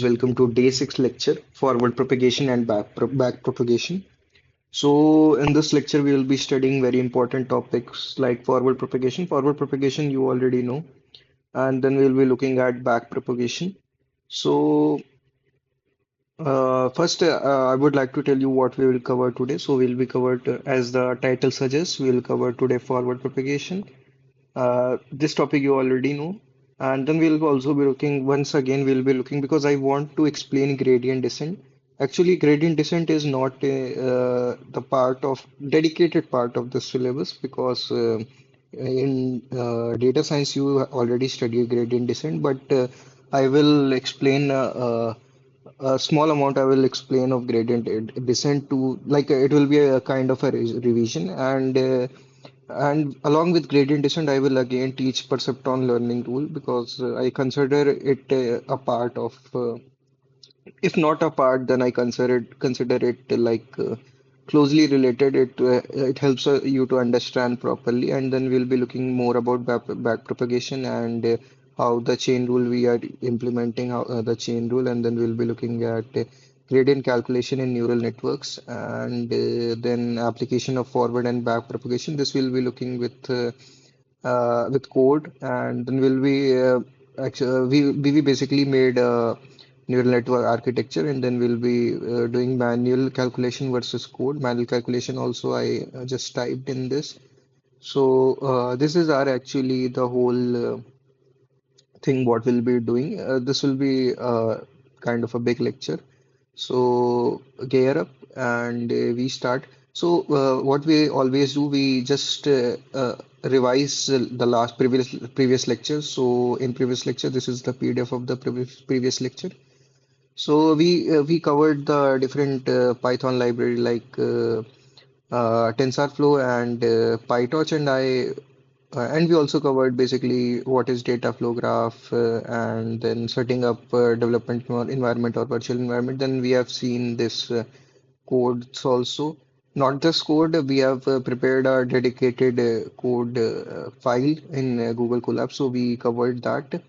Welcome to day 6 lecture, forward propagation and back propagation. So in this lecture, we will be studying very important topics like forward propagation. Forward propagation, you already know, and then we'll be looking at back propagation. So first, I would like to tell you what we will cover today. So we'll be covered, as the title suggests, we will cover today forward propagation. This topic you already know. And then we'll also be looking, once again, we'll be looking because I want to explain gradient descent. Actually, gradient descent is not the dedicated part of the syllabus because in data science you already study gradient descent, but I will explain a small amount I will explain of descent to like it will be a kind of a revision and along with gradient descent, I will again teach perceptron learning rule because I consider it a part of, if not a part, then I consider it closely related. It helps you to understand properly, and then we'll be looking more about back propagation and how the chain rule we are implementing, how the chain rule, and then we'll be looking at gradient calculation in neural networks, and then application of forward and back propagation. This will be looking with code, and then we'll be actually we basically made a neural network architecture, and then we'll be doing manual calculation versus code. Manual calculation also I just typed in this. So this is our actually the whole thing what we'll be doing. This will be kind of a big lecture. So gear up and we start. So what we always do, we just revise the last previous lectures. So in previous lecture, this is the PDF of the previous lecture. So we covered the different Python library like TensorFlow and PyTorch, and we also covered basically what is data flow graph and then setting up development environment or virtual environment. Then we have seen this codes also. Not just code, we have prepared a dedicated code file in Google Colab, so we covered that.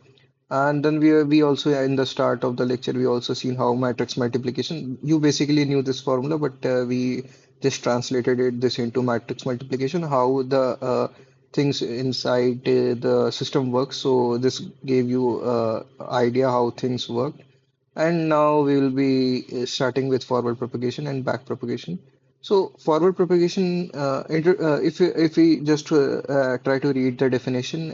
And then we also in the start of the lecture we also seen how matrix multiplication. You basically knew this formula, but we just translated this into matrix multiplication. How the things inside the system works. So this gave you idea how things work. And now we will be starting with forward propagation and back propagation. So forward propagation, if we just try to read the definition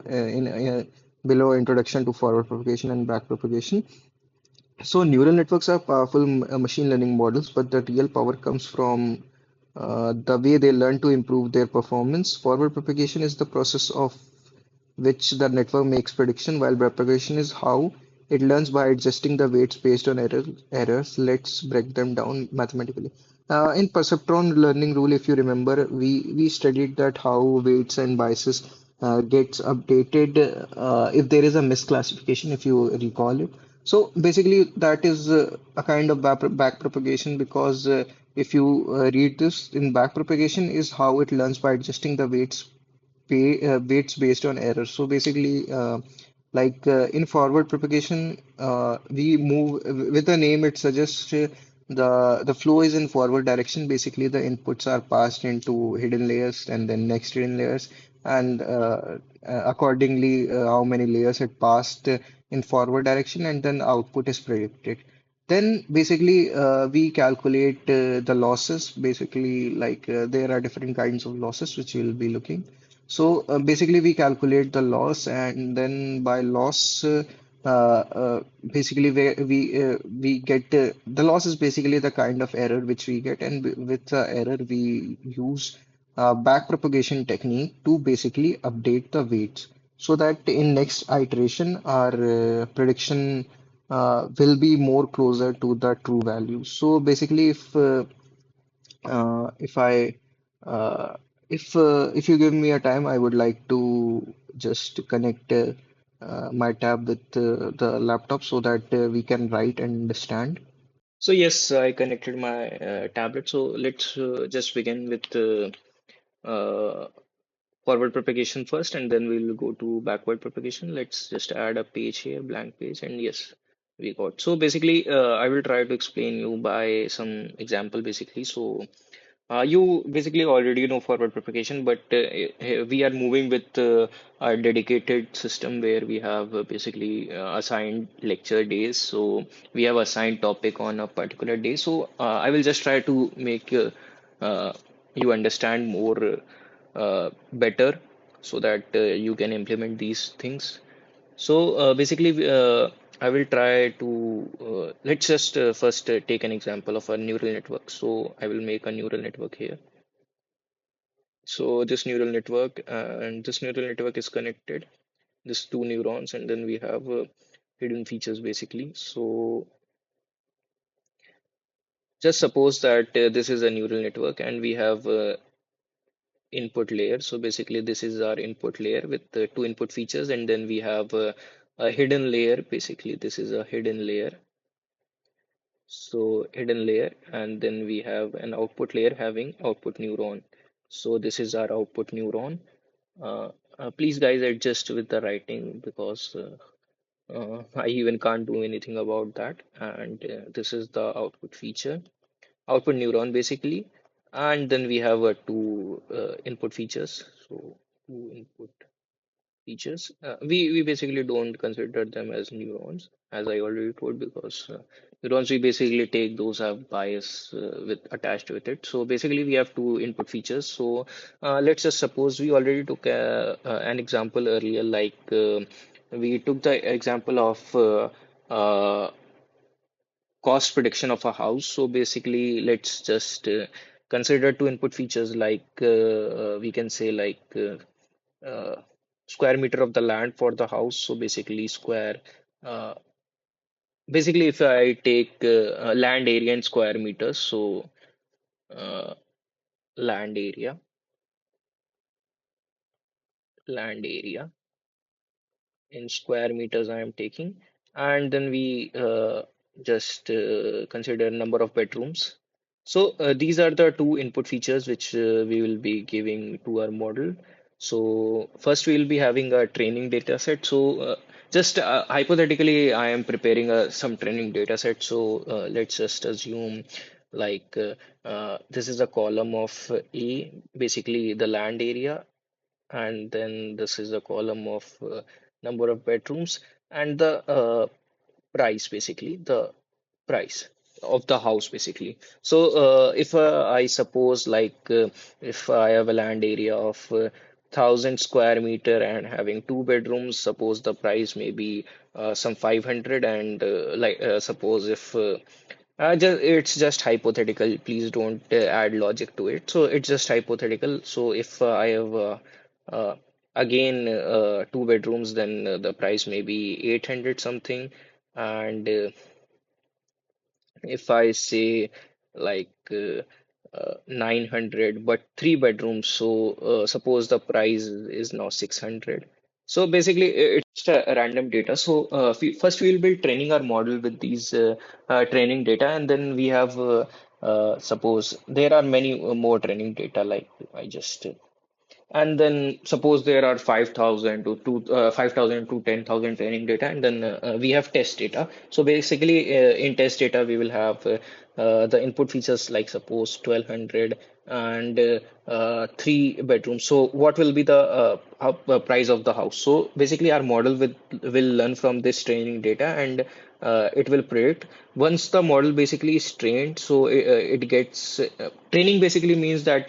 in below introduction to forward propagation and back propagation. So neural networks are powerful machine learning models, but the real power comes from the way they learn to improve their performance. Forward propagation is the process of which the network makes prediction, while propagation is how it learns by adjusting the weights based on errors. Let's break them down mathematically. In perceptron learning rule, if you remember, we studied that how weights and biases gets updated if there is a misclassification, if you recall it. So basically, that is a kind of back propagation because if you read this in back propagation is how it learns by adjusting the weights based on error. So basically, in forward propagation, we move with the name. It suggests the flow is in forward direction. Basically, the inputs are passed into hidden layers and then next hidden layers, and accordingly, how many layers it passed in forward direction, and then output is predicted. Then basically we calculate the losses. Basically, there are different kinds of losses which we'll be looking. So basically, we calculate the loss, and then by loss, basically we get the loss is basically the kind of error which we get, and with the error we use back propagation technique to basically update the weights so that in next iteration our prediction will be more closer to the true value. So basically, if I if you give me a time, I would like to just connect my tab with the laptop so that we can write and understand. So yes, I connected my tablet. So let's just begin with uh, forward propagation first, and then we'll go to backward propagation. Let's just add a page here, blank page, and yes. we got. So basically, I will try to explain you by some example basically. So you basically already know forward propagation, but we are moving with a dedicated system where we have basically assigned lecture days. So we have assigned topic on a particular day. So I will just try to make uh, you understand more better so that you can implement these things. So basically, I will try to let's just first take an example of a neural network. So I will make a neural network here. So this neural network and this neural network is connected. This two neurons, and then we have hidden features basically. So just suppose that this is a neural network, and we have input layer. So basically, this is our input layer with two input features, and then we have a hidden layer. Basically, this is a hidden layer. So hidden layer, and then we have an output layer having output neuron. So this is our output neuron. Please guys adjust with the writing because I even can't do anything about that. And this is the output feature, output neuron basically. And then we have two input features. So two input features. We basically don't consider them as neurons, as I already told, because neurons we basically take those have bias with attached with it. So basically we have two input features. So let's just suppose we already took an example earlier, like we took the example of cost prediction of a house. So basically, let's just consider two input features like we can say like square meter of the land for the house. So basically, uh, basically if I take land area in square meters, so uh, land area, land area in square meters I am taking, and then we just consider number of bedrooms. So these are the two input features which we will be giving to our model. So first we will be having a training data set. So just hypothetically, I am preparing some training data set. So let's just assume like this is a column of A, basically the land area, and then this is a column of number of bedrooms and the price, basically the price of the house basically. So if I suppose like if I have a land area of 1,000 square meter and having two bedrooms, suppose the price may be some 500, and suppose if it's just hypothetical. Please don't add logic to it. So it's just hypothetical. So if I have uh, again two bedrooms, then the price may be 800 something. And if I say like 900, but three bedrooms, so suppose the price is now 600. So basically, it's just a random data. So first we will be training our model with these training data, and then we have suppose there are many more training data. Like I just and then suppose there are 5,000 to 5,000 to 10,000 training data, and then we have test data. So basically, in test data, we will have the input features like suppose 1,200 and three bedrooms. So what will be the price of the house? So basically, our model will learn from this training data, and it will predict. Once the model basically is trained, so it gets training basically means that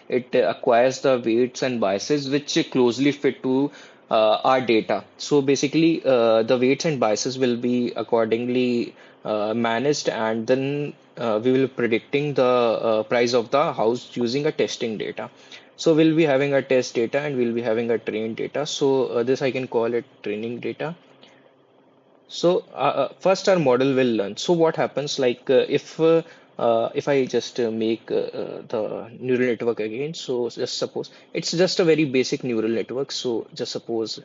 it acquires the weights and biases which closely fit to our data. So basically, the weights and biases will be accordingly managed, and then we will predicting the price of the house using a testing data. So we'll be having a test data and we'll be having a trained data. So this I can call it training data. So first our model will learn. So what happens like if I just make the neural network again. So just suppose it's just a very basic neural network. So just suppose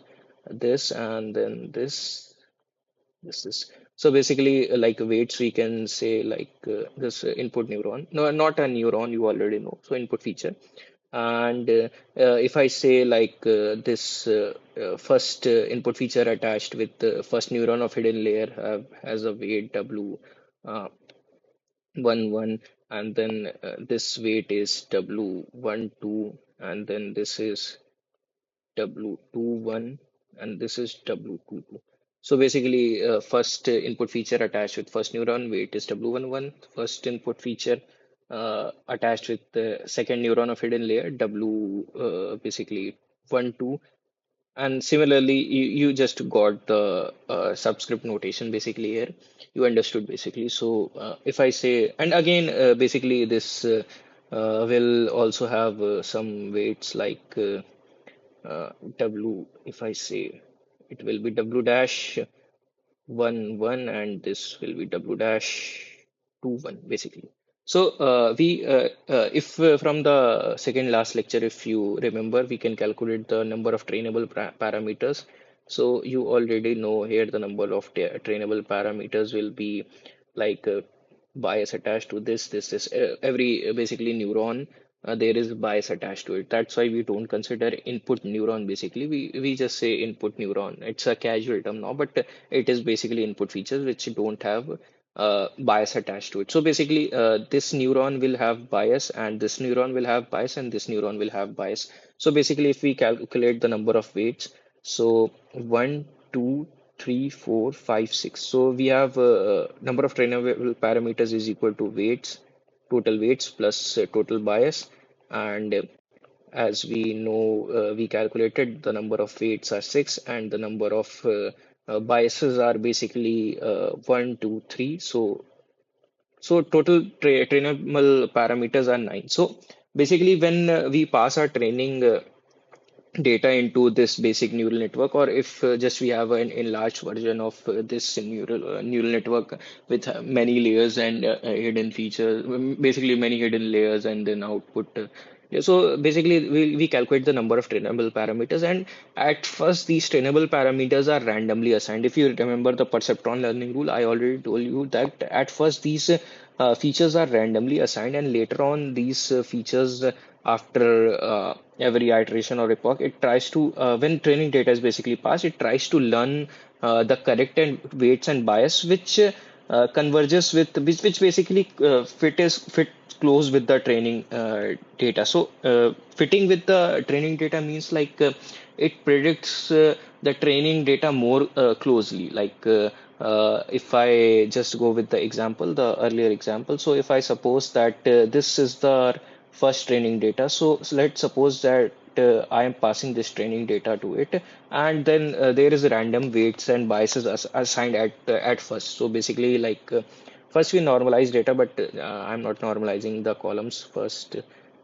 this and then this. So basically like weights we can say like this input neuron. No, not a neuron, you already know. So input feature. And if I say like this first input feature attached with the first neuron of hidden layer has a weight W uh, 1 1, and then this weight is W 1 2, and then this is W21, and this is W22. So basically, first input feature attached with first neuron weight is W11. First input feature attached with the second neuron of hidden layer W basically 1 2. And similarly, you just got the subscript notation basically here. You understood basically. So if I say, and again, basically this will also have some weights like W, if I say it will be W dash 1 1, and this will be W dash 2 1 basically. So we if from the second last lecture, if you remember, we can calculate the number of trainable parameters. So you already know here the number of trainable parameters will be like bias attached to this every basically neuron, there is bias attached to it. That's why we don't consider input neuron. Basically we just say input neuron. It's a casual term now, but it is basically input features which don't have bias attached to it. So basically this neuron will have bias, and this neuron will have bias, and this neuron will have bias. So basically if we calculate the number of weights, so 1 2 3 4 5 6. So we have number of trainable parameters is equal to weights, total weights plus total bias. And as we know, we calculated the number of weights are 6, and the number of biases are basically 1, 2, 3. So total trainable parameters are 9. So basically when we pass our training data into this basic neural network, or if just we have an enlarged version of this neural network with many layers and hidden features, basically many hidden layers and then output. Yeah, so basically we calculate the number of trainable parameters, and at first these trainable parameters are randomly assigned. If you remember the perceptron learning rule, I already told you that at first these features are randomly assigned, and later on these features after every iteration or epoch, it tries to when training data is basically passed, it tries to learn the correct and weights and bias which converges with which basically fit close with the training data. So fitting with the training data means like it predicts the training data more closely. Like if I just go with the example, the earlier example. So if I suppose that this is the first training data. So let's suppose that I am passing this training data to it, and then there is random weights and biases assigned at first. So basically, like first we normalize data, but I'm not normalizing the columns first.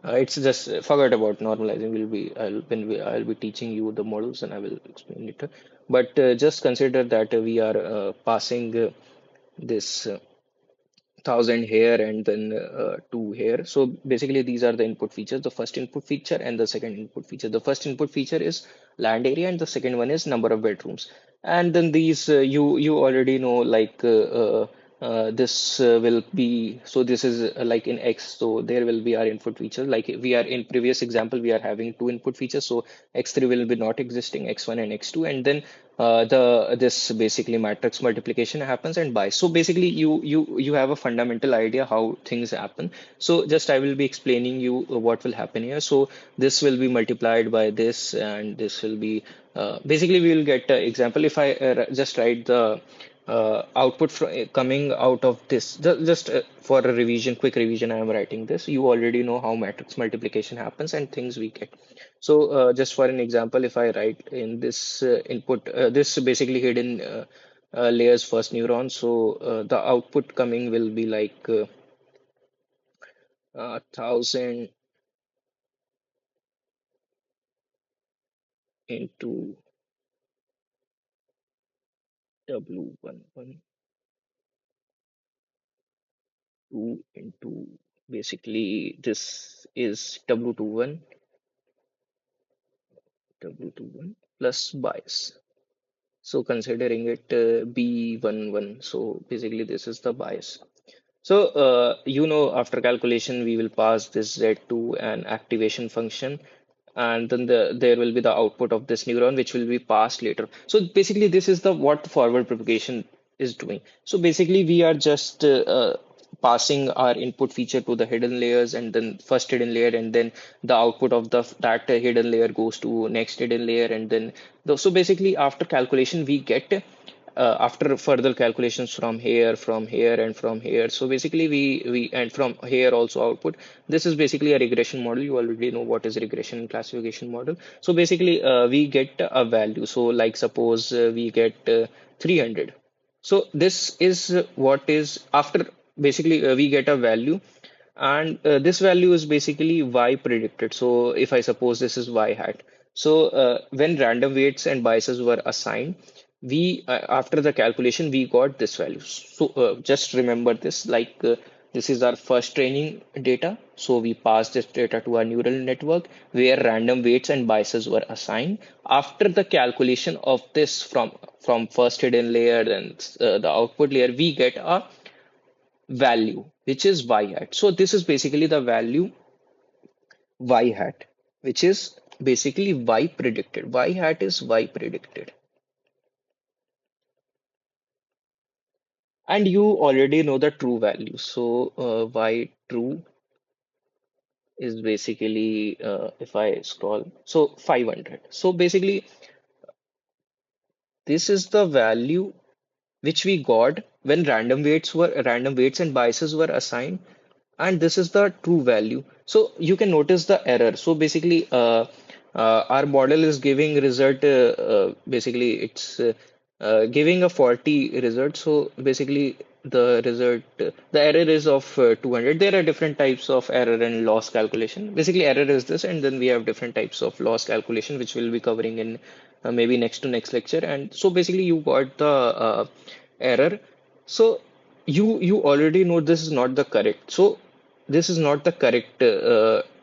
It's just forget about normalizing. I'll be teaching you the models, and I will explain it. But just consider that we are passing this. 1,000 here and then 2 here. So basically these are the input features, the first input feature and the second input feature. The first input feature is land area, and the second one is number of bedrooms. And then these you already know, like this will be, so this is like in X, so there will be our input features. Like we are in previous example, we are having two input features, so X3 will be not existing, X1 and X2, and then the this basically matrix multiplication happens and by. So basically you have a fundamental idea how things happen. So just I will be explaining you what will happen here. So this will be multiplied by this, and this will be basically we will get example. If I just write the output coming out of this, just for a revision, quick revision, I am writing this. You already know how matrix multiplication happens and things we get. So just for an example, if I write in this input, this basically hidden layers first neuron, so the output coming will be like 1,000 into W11, 2 into basically this is W21, W21 plus bias. So considering it B11, so basically this is the bias. So, after calculation, we will pass this Z to an activation function, and then there will be the output of this neuron, which will be passed later. So basically, this is the what forward propagation is doing. So basically, we are just passing our input feature to the hidden layers, and then first hidden layer, and then the output of that hidden layer goes to next hidden layer, and then so basically, after calculation, we get after further calculations from here, and from here. So basically, we and from here also output. This is basically a regression model. You already know what is regression and classification model. So basically, we get a value. So like suppose we get 300. So this is what is after basically we get a value, and this value is basically y predicted. So if I suppose this is y hat, so when random weights and biases were assigned, we after the calculation we got this value. So just remember this, like this is our first training data. So we passed this data to our neural network where random weights and biases were assigned. After the calculation of this from first hidden layer and the output layer, we get a value which is y hat. So this is basically the value y hat, which is basically y predicted. Y hat is y predicted. And you already know the true value. So y true is basically if I scroll, so 500. So basically, this is the value which we got when random weights and biases were assigned, and this is the true value. So you can notice the error. So basically, our model is giving result. Basically, it's giving a 40 result. So basically, the result, the error is of 200. There are different types of error and loss calculation. Basically, error is this, and then we have different types of loss calculation, which we'll be covering in maybe next to next lecture. And so basically, you got the error. So you already know this is not the correct. So this is not the correct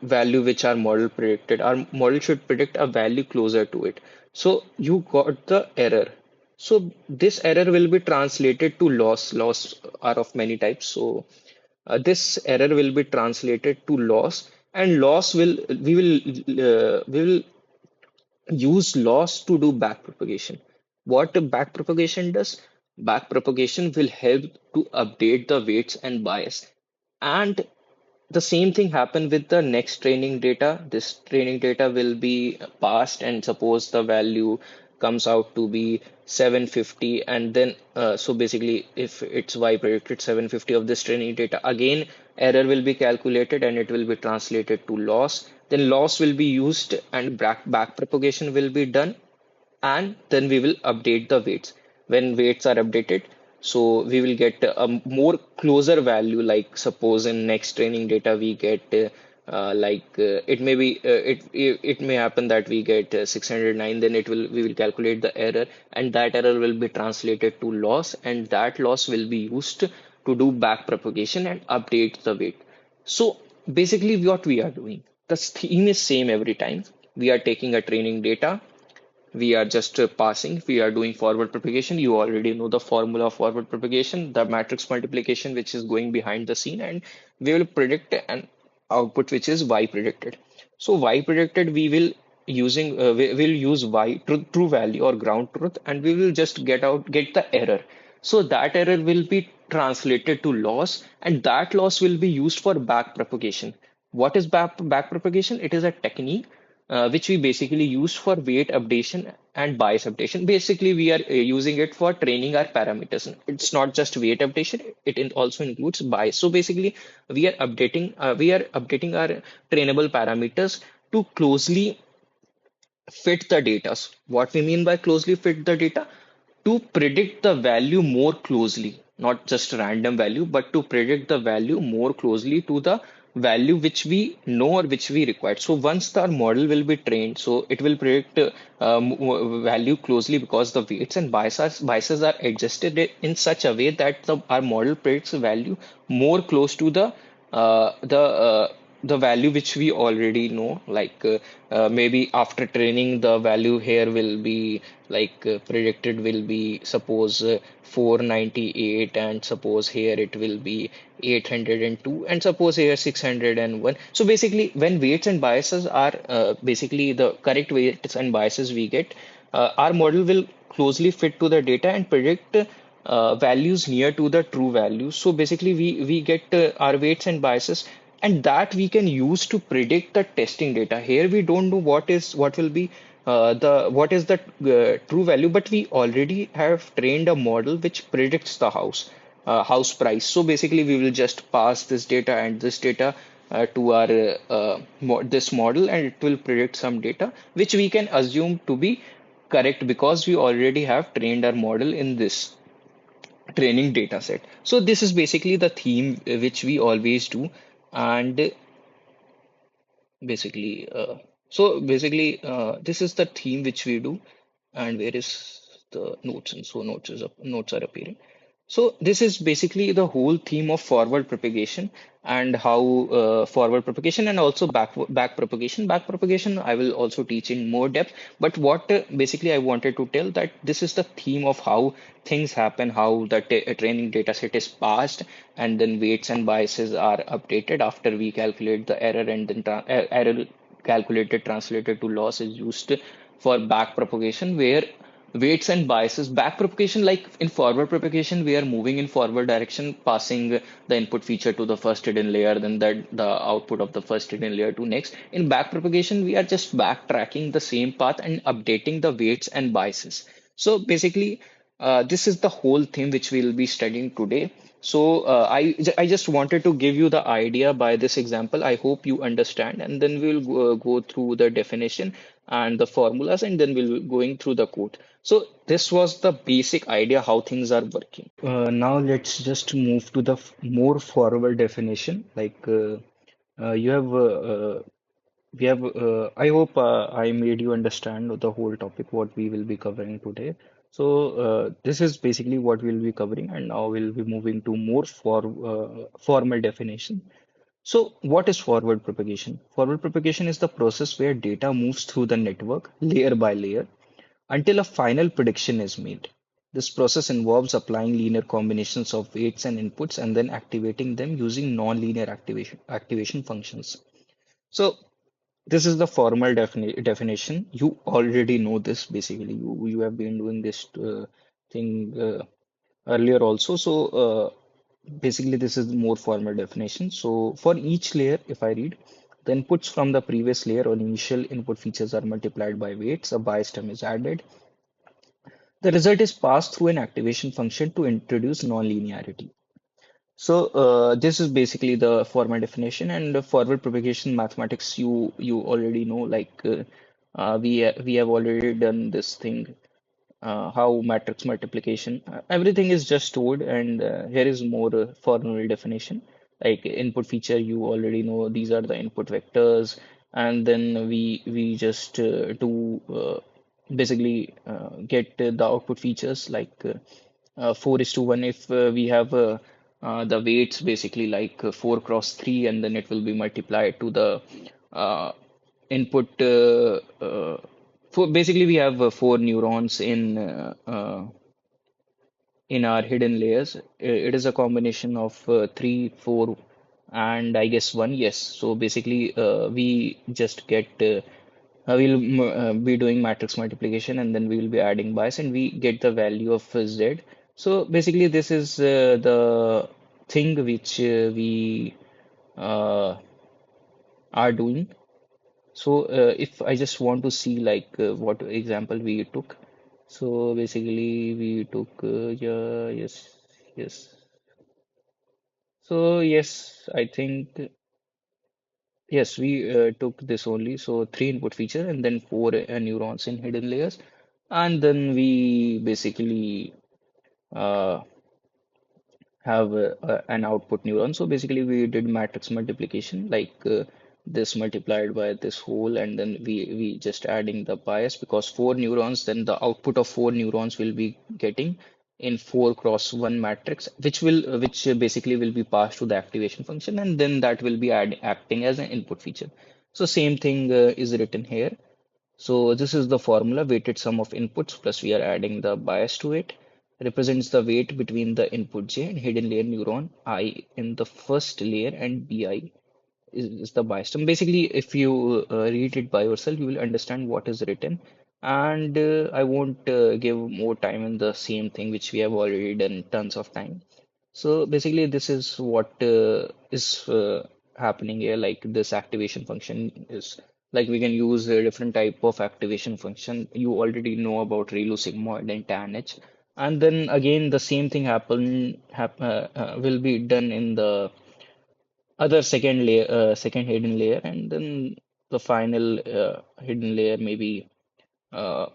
value which our model predicted. Our model should predict a value closer to it. So you got the error. So this error will be translated to loss. Loss are of many types. So this error will be translated to loss, and loss will we will use loss to do backpropagation. What backpropagation does? Backpropagation will help to update the weights and bias. And the same thing happen with the next training data. This training data will be passed, and suppose the value comes out to be 750, and then so basically if it's y predicted 750 of this training data, again error will be calculated and it will be translated to loss. Then loss will be used and back propagation will be done, and then we will update the weights. When weights are updated, so we will get a more closer value. Like suppose in next training data we get it may be it may happen that we get 609. Then we will calculate the error, and that error will be translated to loss, and that loss will be used to do back propagation and update the weight. So basically what we are doing, the theme is same every time. We are taking a training data, we are just passing, we are doing forward propagation. You already know the formula of forward propagation, the matrix multiplication which is going behind the scene, and we will predict an output which is y predicted. So y predicted, we will we will use y true value or ground truth, and we will just get the error. So that error will be translated to loss, and that loss will be used for back propagation. What is back propagation? It is a technique which we basically use for weight updation and bias updation. Basically, we are using it for training our parameters. It's not just weight updation; also includes bias. So basically, we are updating our trainable parameters to closely fit the data. What we mean by closely fit the data? To predict the value more closely, not just random value, but to predict the value more closely to the value which we know or which we require. So once our model will be trained, so it will predict value closely because the weights and biases are adjusted in such a way that our model predicts a value more close to the the value which we already know, like maybe after training, the value here will be like predicted will be suppose 498, and suppose here it will be 802, and suppose here 601. So basically, when weights and biases are basically the correct weights and biases we get, our model will closely fit to the data and predict values near to the true values. So basically, we get our weights and biases, and that we can use to predict the testing data. Here we don't know what will be the what is the true value, but we already have trained a model which predicts the house price. So basically, we will just pass this data and this data to our this model, and it will predict some data which we can assume to be correct because we already have trained our model in this training data set. So this is basically the theme which we always do, and basically, this is the theme which we do, and where is the notes? And so notes are appearing. So this is basically the whole theme of forward propagation, and how forward propagation and also back propagation. Back propagation I will also teach in more depth. But what basically I wanted to tell that this is the theme of how things happen, how the training data set is passed, and then weights and biases are updated after we calculate the error, and then error calculated translated to loss is used for back propagation, where weights and biases back propagation, like in forward propagation we are moving in forward direction, passing the input feature to the first hidden layer, then that the output of the first hidden layer to next. In back propagation we are just backtracking the same path and updating the weights and biases. So basically this is the whole thing which we'll be studying today. So I just wanted to give you the idea by this example. I hope you understand, and then we'll go through the definition and the formulas, and then we'll going through the code. So this was the basic idea how things are working. Now let's just move to the more formal definition. Like you have we have I hope I made you understand the whole topic what we will be covering today. So this is basically what we'll be covering, and now we'll be moving to more formal definition. So what is forward propagation? Forward propagation is the process where data moves through the network layer by layer until a final prediction is made. This process involves applying linear combinations of weights and inputs and then activating them using nonlinear activation functions. So this is the formal definition. You already know this basically. You have been doing this thing earlier also. So basically this is the more formal definition. So for each layer, if I read, the inputs from the previous layer or initial input features are multiplied by weights. A bias term is added. The result is passed through an activation function to introduce nonlinearity. So this is basically the formal definition, and the forward propagation mathematics you already know, like we have already done this thing, how matrix multiplication, everything is just stored, and here is more formal definition. Like input feature, you already know these are the input vectors, and then we just do basically get the output features like 4:1. If we have the weights basically like 4 cross 3, and then it will be multiplied to the uh, input for basically we have four neurons in our hidden layers. It is a combination of 3, 4, and I guess 1. Yes. So basically, we just get be doing matrix multiplication, and then we will be adding bias, and we get the value of z. So basically, this is the thing which we uh, are doing. So if I just want to see like what example we took, so basically we took yeah, yes. So yes, I think yes, we took this only. So three input feature and then four neurons in hidden layers, and then we basically uh, have an output neuron. So basically, we did matrix multiplication, like this multiplied by this whole, and then we just adding the bias because four neurons, then the output of four neurons will be getting in 4 cross 1 matrix, which basically will be passed to the activation function, and then that will be acting as an input feature. So same thing is written here. So this is the formula: weighted sum of inputs plus we are adding the bias to it, represents the weight between the input j and hidden layer neuron I in the first layer, and bi is the bias term. Basically, if you read it by yourself, you will understand what is written. And I won't give more time in the same thing which we have already done tons of time. So basically, this is what is happening here. Like this activation function is like we can use a different type of activation function. You already know about ReLU sigmoid and tan H. And then again, the same thing will be done in the other second layer, second hidden layer, and then the final hidden layer maybe uh,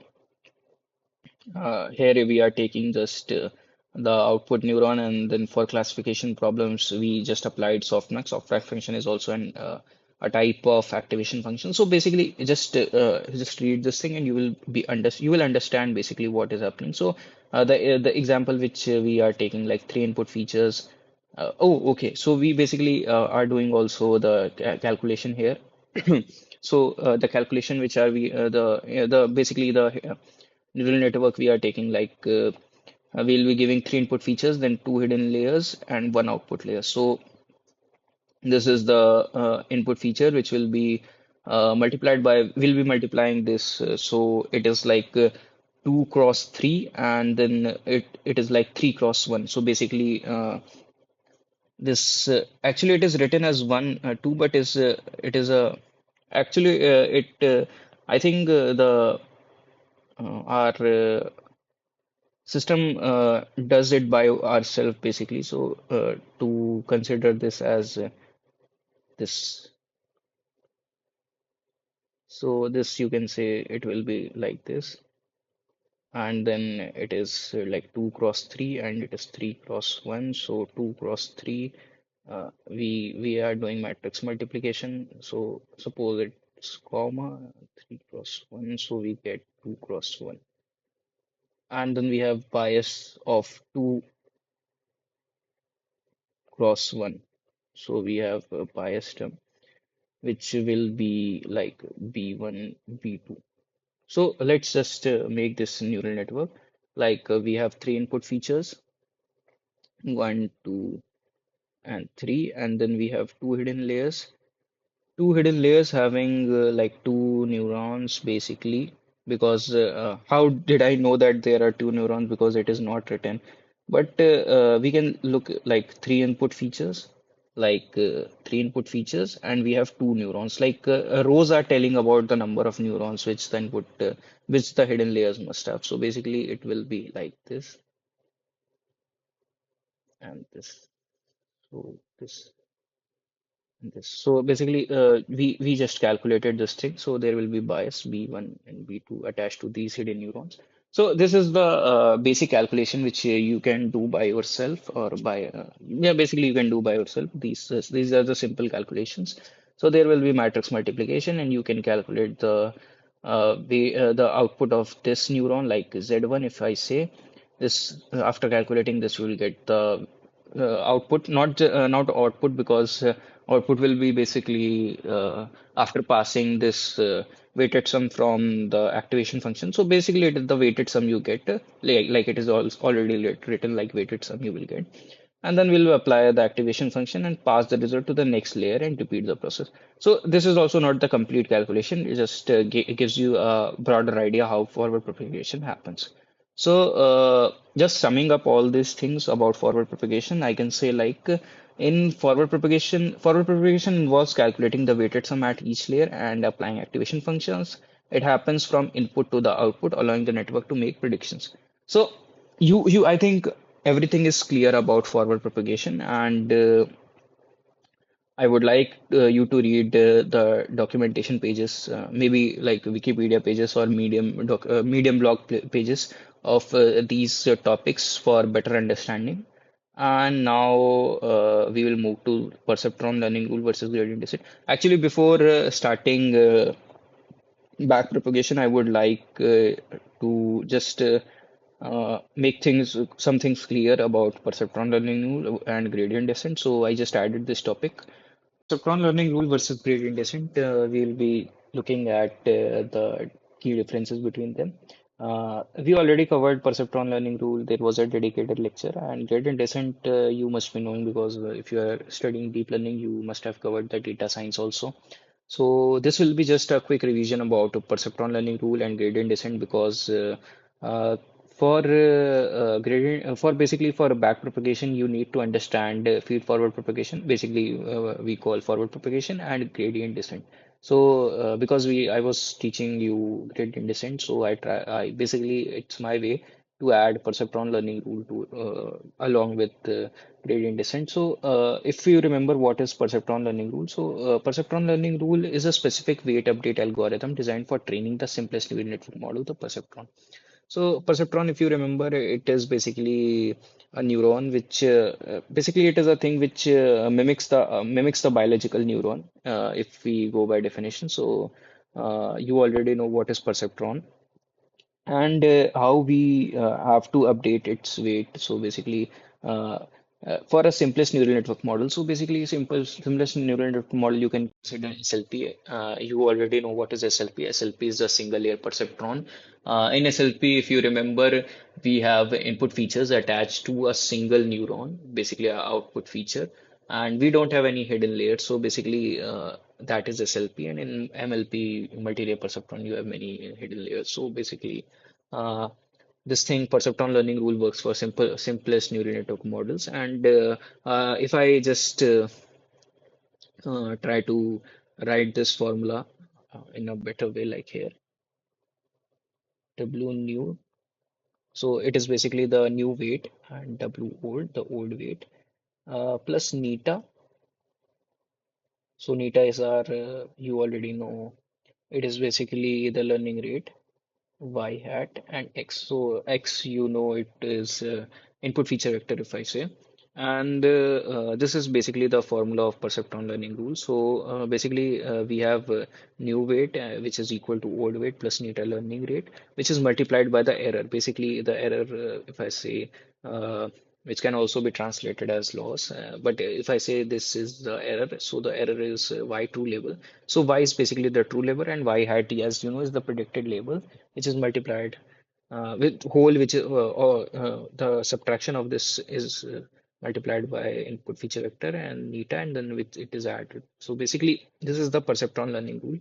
here we are taking just the output neuron, and then for classification problems, we just applied softmax. Softmax function is also a type of activation function. So basically, just read this thing, and you will understand basically what is happening. So the example which we are taking, like three input features. Okay. So we basically are doing also the calculation here. So the calculation which are we the basically the neural network we are taking, like we'll be giving three input features, then two hidden layers and one output layer. So this is the input feature which will be we'll be multiplying this. So it is like 2 cross 3, and then it is like 3 cross 1. So basically this actually it is written as 1 2, but is it is a actually it I think the our system does it by ourselves basically. So to consider this as this, so this you can say it will be like this, and then it is like 2 cross 3, and it is 3 cross 1. So 2 cross 3, we are doing matrix multiplication. So suppose it's comma 3 cross 1, so we get 2 cross 1, and then we have bias of 2 cross 1. So we have a bias term which will be like B1, B2. So let's just make this neural network. Like we have three input features, 1, 2, and 3, and then we have two hidden layers. Two hidden layers having like two neurons basically, because how did I know that there are two neurons? Because it is not written. But we can look like three input features, and we have two neurons. Like rows are telling about the number of neurons which the hidden layers must have. So basically, it will be like this and this. So this. So basically, we just calculated this thing. So there will be bias B1 and B2 attached to these hidden neurons. So this is the basic calculation which you can do by yourself, or by yeah, basically you can do by yourself. These are the simple calculations. So there will be matrix multiplication, and you can calculate the output of this neuron, like Z1. If I say this, after calculating this, you will get the output, not output, because output will be basically after passing this weighted sum from the activation function. So basically, it is the weighted sum you get, like it is already written like weighted sum you will get. And then we'll apply the activation function and pass the result to the next layer and repeat the process. So this is also not the complete calculation. It just gives you a broader idea how forward propagation happens. So, just summing up all these things about forward propagation, I can say, like in forward propagation involves calculating the weighted sum at each layer and applying activation functions. It happens from input to the output, allowing the network to make predictions. So, I think everything is clear about forward propagation, and I would like you to read the documentation pages, maybe like Wikipedia pages or Medium blog pages of these topics for better understanding. And now we will move to perceptron learning rule versus gradient descent. Actually, before starting back propagation, I would like to just make some things clear about perceptron learning rule and gradient descent. So I just added this topic. Perceptron learning rule versus gradient descent. We'll be looking at the key differences between them. We already covered perceptron learning rule. There was a dedicated lecture, and gradient descent you must be knowing because if you are studying deep learning, you must have covered the data science also. So this will be just a quick revision about perceptron learning rule and gradient descent because uh, for basically for back propagation you need to understand feed forward propagation. Basically we call forward propagation and gradient descent. So because we I was teaching you gradient descent, so I basically it's my way to add perceptron learning rule to along with gradient descent. So, if you remember what is perceptron learning rule, so perceptron learning rule is a specific weight update algorithm designed for training the simplest neural network model, the perceptron. So, perceptron, if you remember, it is basically a neuron which basically it is a thing which mimics the biological neuron. If we go by definition, so you already know what is perceptron and how we have to update its weight. So basically, uh, for a simplest neural network model, so basically simplest neural network model you can consider SLP. You already know what is SLP. SLP is the single layer perceptron. In SLP, if you remember, we have input features attached to a single neuron, basically a output feature, and we don't have any hidden layers. So basically, that is SLP, and in MLP, multi-layer perceptron, you have many hidden layers. So basically, uh, this thing, perceptron learning rule works for simplest neural network models. And if I just try to write this formula in a better way, like here, W new. So it is basically the new weight and W old, the old weight, plus neta. So neta is our, you already know, it is basically the learning rate. Y hat and X. So X, you know, it is input feature vector, if I say. And this is basically the formula of perceptron learning rule. So basically, we have new weight, which is equal to old weight plus neta learning rate, which is multiplied by the error. Basically, the error, if I say, uh, which can also be translated as loss. But if I say this is the error, so the error is Y true label. So Y is basically the true label, and Y hat, as you know, is the predicted label which is multiplied with whole, which is or the subtraction of this is multiplied by input feature vector and neta, and then with it is added. So basically, this is the perceptron learning rule.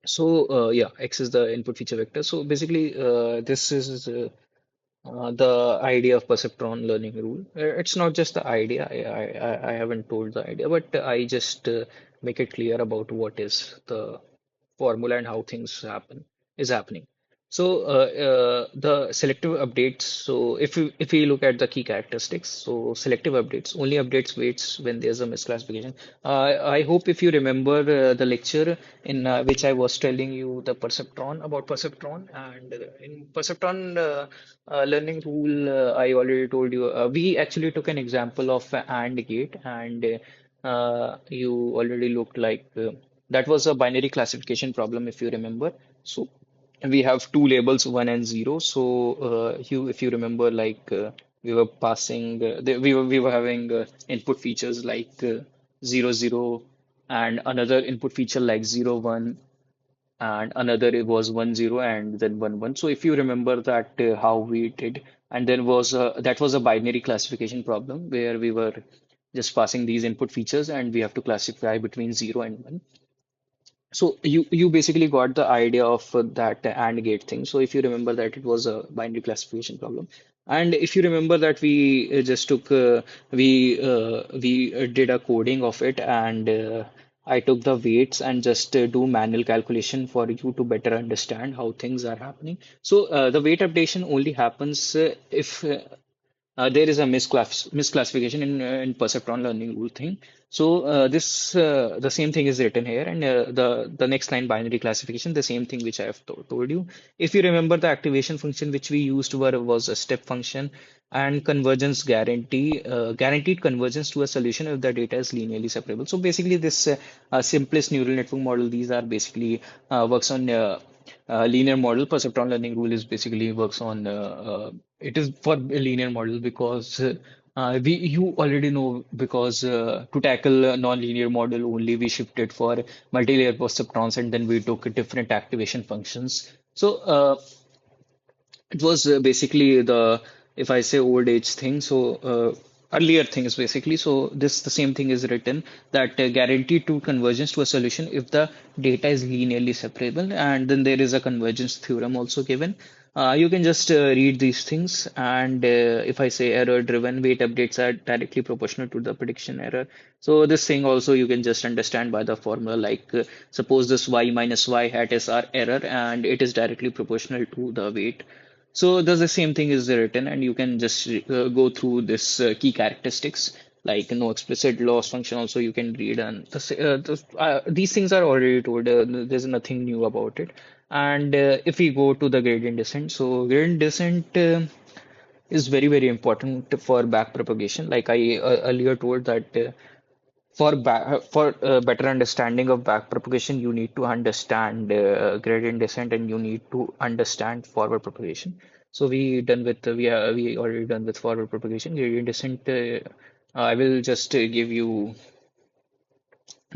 So yeah, X is the input feature vector. So basically, this is the idea of perceptron learning rule. It's not just the idea. I haven't told the idea, but I just make it clear about what is the formula and how things is happening. So the selective updates. So if we look at the key characteristics, so selective updates only updates weights when there's a misclassification. I hope if you remember the lecture in which I was telling you the perceptron about perceptron and in perceptron learning rule, I already told you we actually took an example of AND gate and you already looked like. That was a binary classification problem, if you remember. So we have two labels, one and zero. So if you remember, like we were passing, we were having input features like 0, 0, and another input feature like 0, 1, and another it was 1, 0, and then 1, 1. So if you remember that how we did, and then was that was a binary classification problem where we were just passing these input features and we have to classify between 0 and 1. So you basically got the idea of that AND gate thing. So if you remember that it was a binary classification problem, and if you remember that we just took we did a coding of it, and I took the weights and just do manual calculation for you to better understand how things are happening. So the weight updation only happens if there is a misclassification in perceptron learning rule thing. So this the same thing is written here, and the next line binary classification, the same thing which I have told you. If you remember, the activation function which we used was a step function and convergence guarantee guaranteed convergence to a solution if the data is linearly separable. So basically, this simplest neural network model, these are basically works on linear model. Perceptron learning rule is basically works on it is for a linear model because we you already know because to tackle a non-linear model only we shifted for multi-layer perceptrons and then we took different activation functions. So it was basically the, if I say old age thing, so earlier things basically. So this the same thing is written that guarantee to convergence to a solution if the data is linearly separable, and then there is a convergence theorem also given. You can just read these things, and if I say error driven weight updates are directly proportional to the prediction error. So this thing also you can just understand by the formula, like suppose this y minus y hat is our error and it is directly proportional to the weight. So there's the same thing is written, and you can just go through this key characteristics like no explicit loss function. Also, you can read, and these things are already told. There's nothing new about it. And if we go to the gradient descent, so gradient descent is very important for back propagation. Like I earlier told that. For better understanding of backpropagation, you need to understand gradient descent and you need to understand forward propagation. So we already done with forward propagation. Gradient descent, I will just give you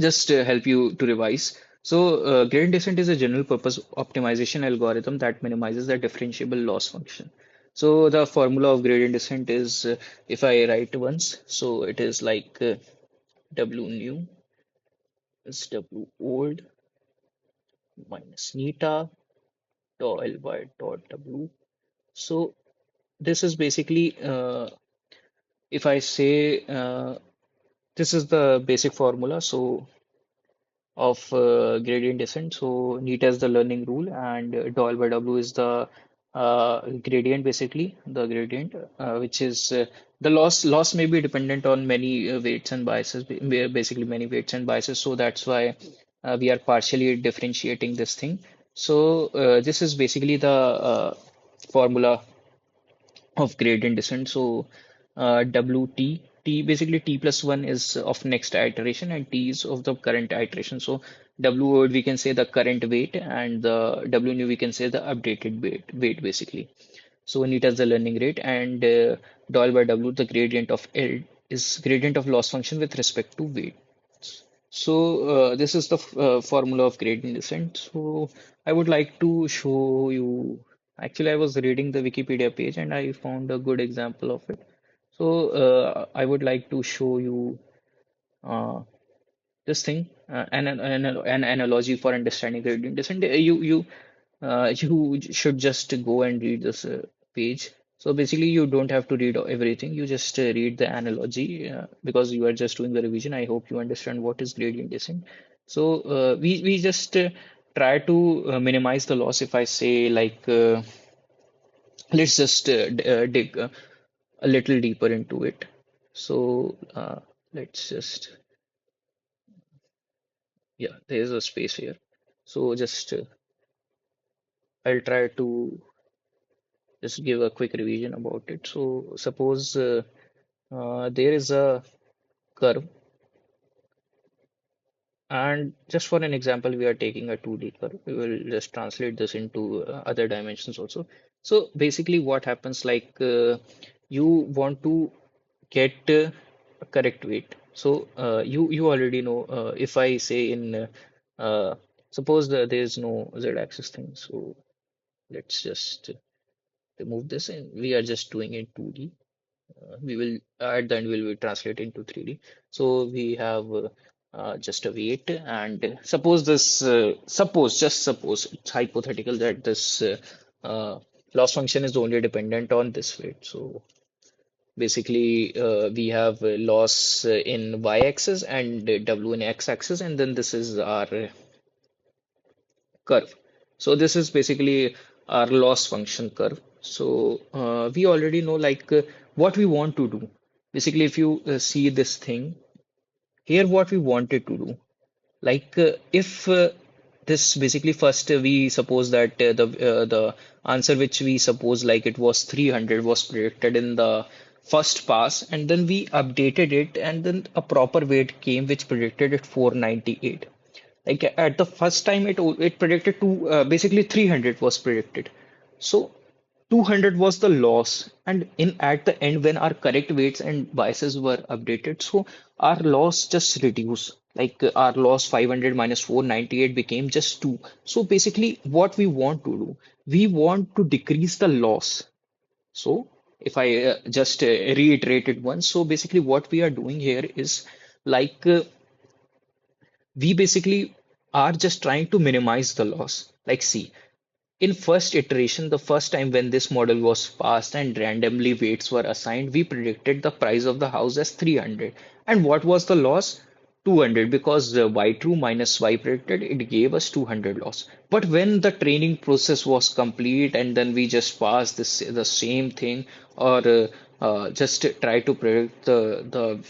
just help you to revise. So gradient descent is a general purpose optimization algorithm that minimizes the differentiable loss function. So the formula of gradient descent is if I write once, so it is like W new is W old minus neta dot ly dot w. So this is basically, if I say, this is the basic formula. So of gradient descent. So neta is the learning rule, and dou by w is the gradient, basically the gradient, which is the loss may be dependent on many weights and biases, basically many weights and biases. So that's why we are partially differentiating this thing. So this is basically the formula of gradient descent. So WT, T basically T plus one is of next iteration and T is of the current iteration. So W would we can say the current weight and the W new we can say the updated weight basically. So neta is the learning rate and del by W the gradient of L is gradient of loss function with respect to weight. So this is the formula of gradient descent. So I would like to show you. Actually, I was reading the Wikipedia page and I found a good example of it. So I would like to show you uh, this thing, an analogy for understanding gradient descent. You should just go and read this page. So basically, you don't have to read everything. You just read the analogy because you are just doing the revision. I hope you understand what is gradient descent. So we just try to minimize the loss. If I say like let's just dig a little deeper into it. So let's just yeah, there is a space here. So just I'll try to just give a quick revision about it. So suppose there is a curve, and just for an example, we are taking a 2D curve. We will just translate this into other dimensions also. So basically, what happens like you want to get a correct weight. So you already know if I say in suppose there is no z-axis thing. So let's just remove this, and we are just doing it 2D. We will at the end we will translate into 3D. So we have just a weight, and suppose this just suppose it's hypothetical that this loss function is only dependent on this weight. So basically we have loss in y-axis and w in x-axis, and then this is our curve. So this is basically our loss function curve. So we already know like what we want to do. Basically, if you see this thing here, what we wanted to do, like if this basically first we suppose that the answer which we suppose like it was 300 was predicted in the first pass, and then we updated it, and then a proper weight came which predicted it 498. Like at the first time, it predicted to basically 300 was predicted. So 200 was the loss, and in at the end when our correct weights and biases were updated, so our loss just reduced. Like our loss 500 minus 498 became just 2. So basically, what we want to do, we want to decrease the loss. So if I just reiterate it once, so basically what we are doing here is like we basically are just trying to minimize the loss. Like see, in first iteration, the first time when this model was passed and randomly weights were assigned, we predicted the price of the house as 300. And what was the loss? 200, because the y true minus y predicted, it gave us 200 loss. But when the training process was complete and then we just passed the same thing, or just try to predict the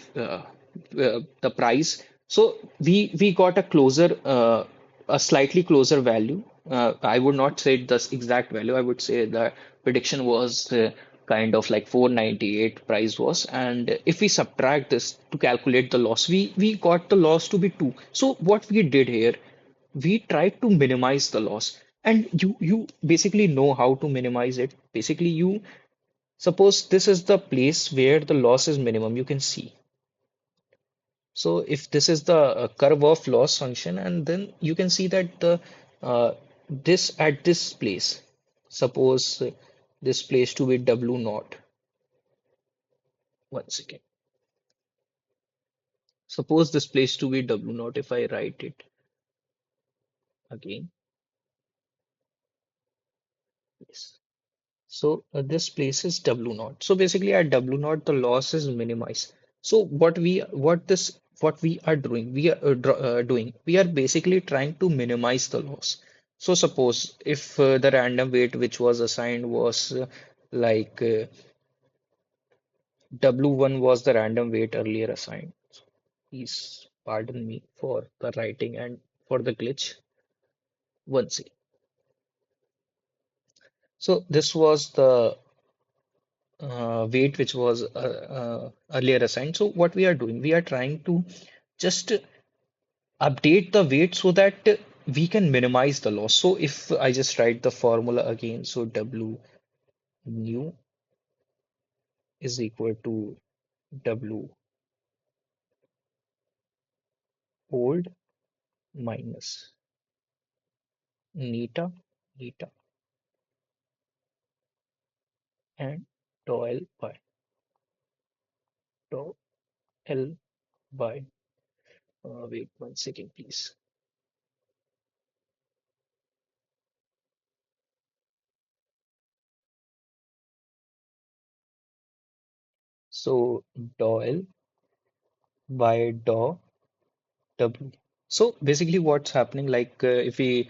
price, so we got a slightly closer value. I would not say the exact value. I would say the prediction was kind of like 498 price was, and if we subtract this to calculate the loss, we got the loss to be 2. So what we did here, we tried to minimize the loss, and you basically know how to minimize it. Basically, you suppose this is the place where the loss is minimum. You can see, so if this is the curve of loss function, and then you can see that the this at this place, suppose this place to be W naught. One second. Suppose this place to be W naught. If I write it again, yes. So this place is W naught. So basically at W naught the loss is minimized. So what we are doing, we are basically trying to minimize the loss. So suppose if the random weight which was assigned was like W1 was the random weight earlier assigned. Please pardon me for the writing and for the glitch. One second. So this was the weight which was earlier assigned. So what we are doing, we are trying to just update the weight so that we can minimize the loss. So if I just write the formula again, so W new is equal to W old minus neta, neta and tau L by tau L by, wait one second, please. So tau L by tau W. So basically, what's happening? Like if we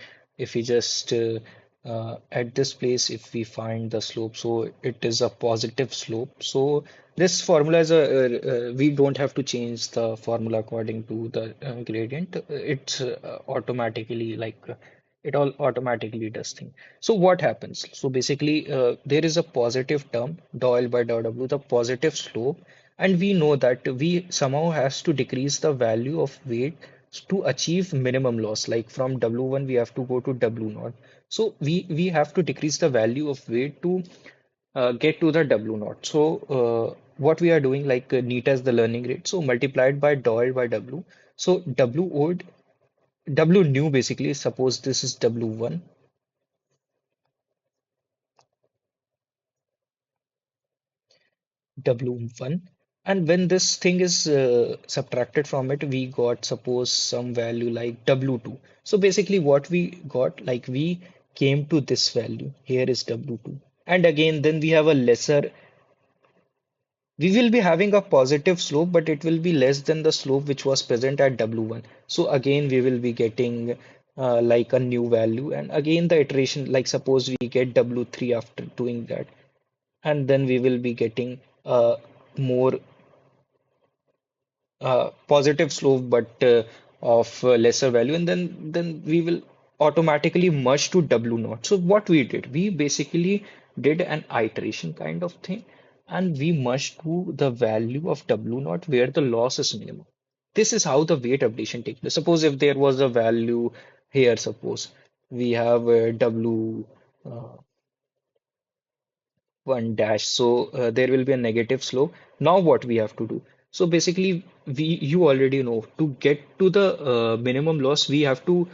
just at this place, if we find the slope, so it is a positive slope. So this formula is we don't have to change the formula according to the gradient. It's automatically like it all automatically does thing. So what happens? So basically, there is a positive term, dou L by dou W, the positive slope, and we know that we somehow has to decrease the value of weight to achieve minimum loss. Like from W1, we have to go to W naught. So we have to decrease the value of weight to get to the W naught. So what we are doing, like neta is the learning rate, so multiplied by dou L by W. So W old, W new basically, suppose this is W1, W1, and when this thing is subtracted from it, we got suppose some value like W2. So basically what we got, like we came to this value, here is W2, and again then we have a lesser, we will be having a positive slope, but it will be less than the slope which was present at W1. So again we will be getting like a new value, and again the iteration, like suppose we get W3 after doing that, and then we will be getting more positive slope, but of lesser value, and then we will automatically merge to W naught. So what we did, we basically did an iteration kind of thing, and we merged to the value of W naught where the loss is minimum. this is how the weight updation takes place. Suppose if there was a value here, suppose we have W uh, one dash, so there will be a negative slope. Now what we have to do? So basically, you already know to get to the minimum loss, we have to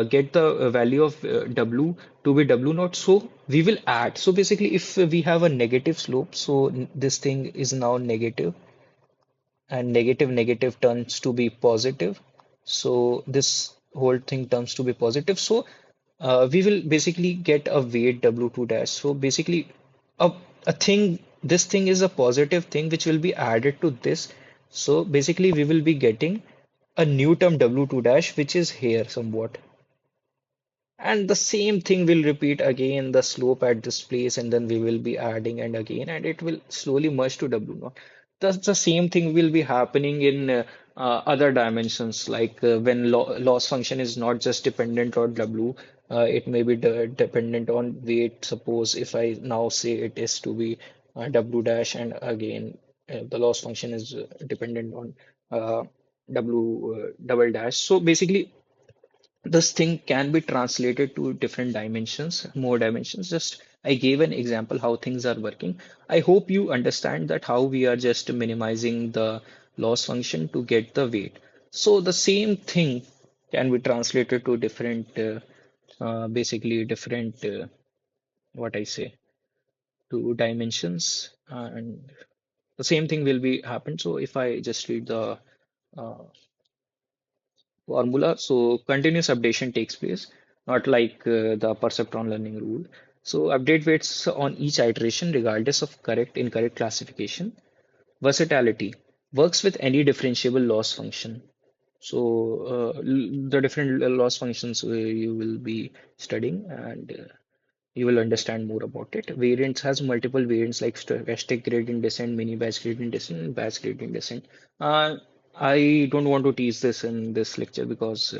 get the value of W to be W naught. So we will add. So basically, if we have a negative slope, so this thing is now negative and negative turns to be positive. So this whole thing turns to be positive. So we will basically get a weight W2 dash. So basically a, a thing, this thing is a positive thing which will be added to this. So basically we will be getting a new term W2 dash which is here somewhat. And the same thing will repeat again, the slope at this place, and then we will be adding and again, and it will slowly merge to W naught. The same thing will be happening in other dimensions, like when loss function is not just dependent on W, it may be dependent on weight. Suppose if I now say it is to be W dash, and again the loss function is dependent on W double dash. So basically, this thing can be translated to different dimensions, more dimensions. Just I gave an example how things are working. I hope you understand that how we are just minimizing the loss function to get the weight. So the same thing can be translated to different, basically different, what I say, to dimensions, and the same thing will be happen. So if I just read the uh, formula. So continuous updation takes place, not like the perceptron learning rule. So update weights on each iteration regardless of correct, incorrect classification. Versatility works with any differentiable loss function. So the different loss functions you will be studying, and you will understand more about it. Variants has multiple variants like stochastic gradient descent, mini batch gradient descent, and batch gradient descent. I don't want to teach this in this lecture because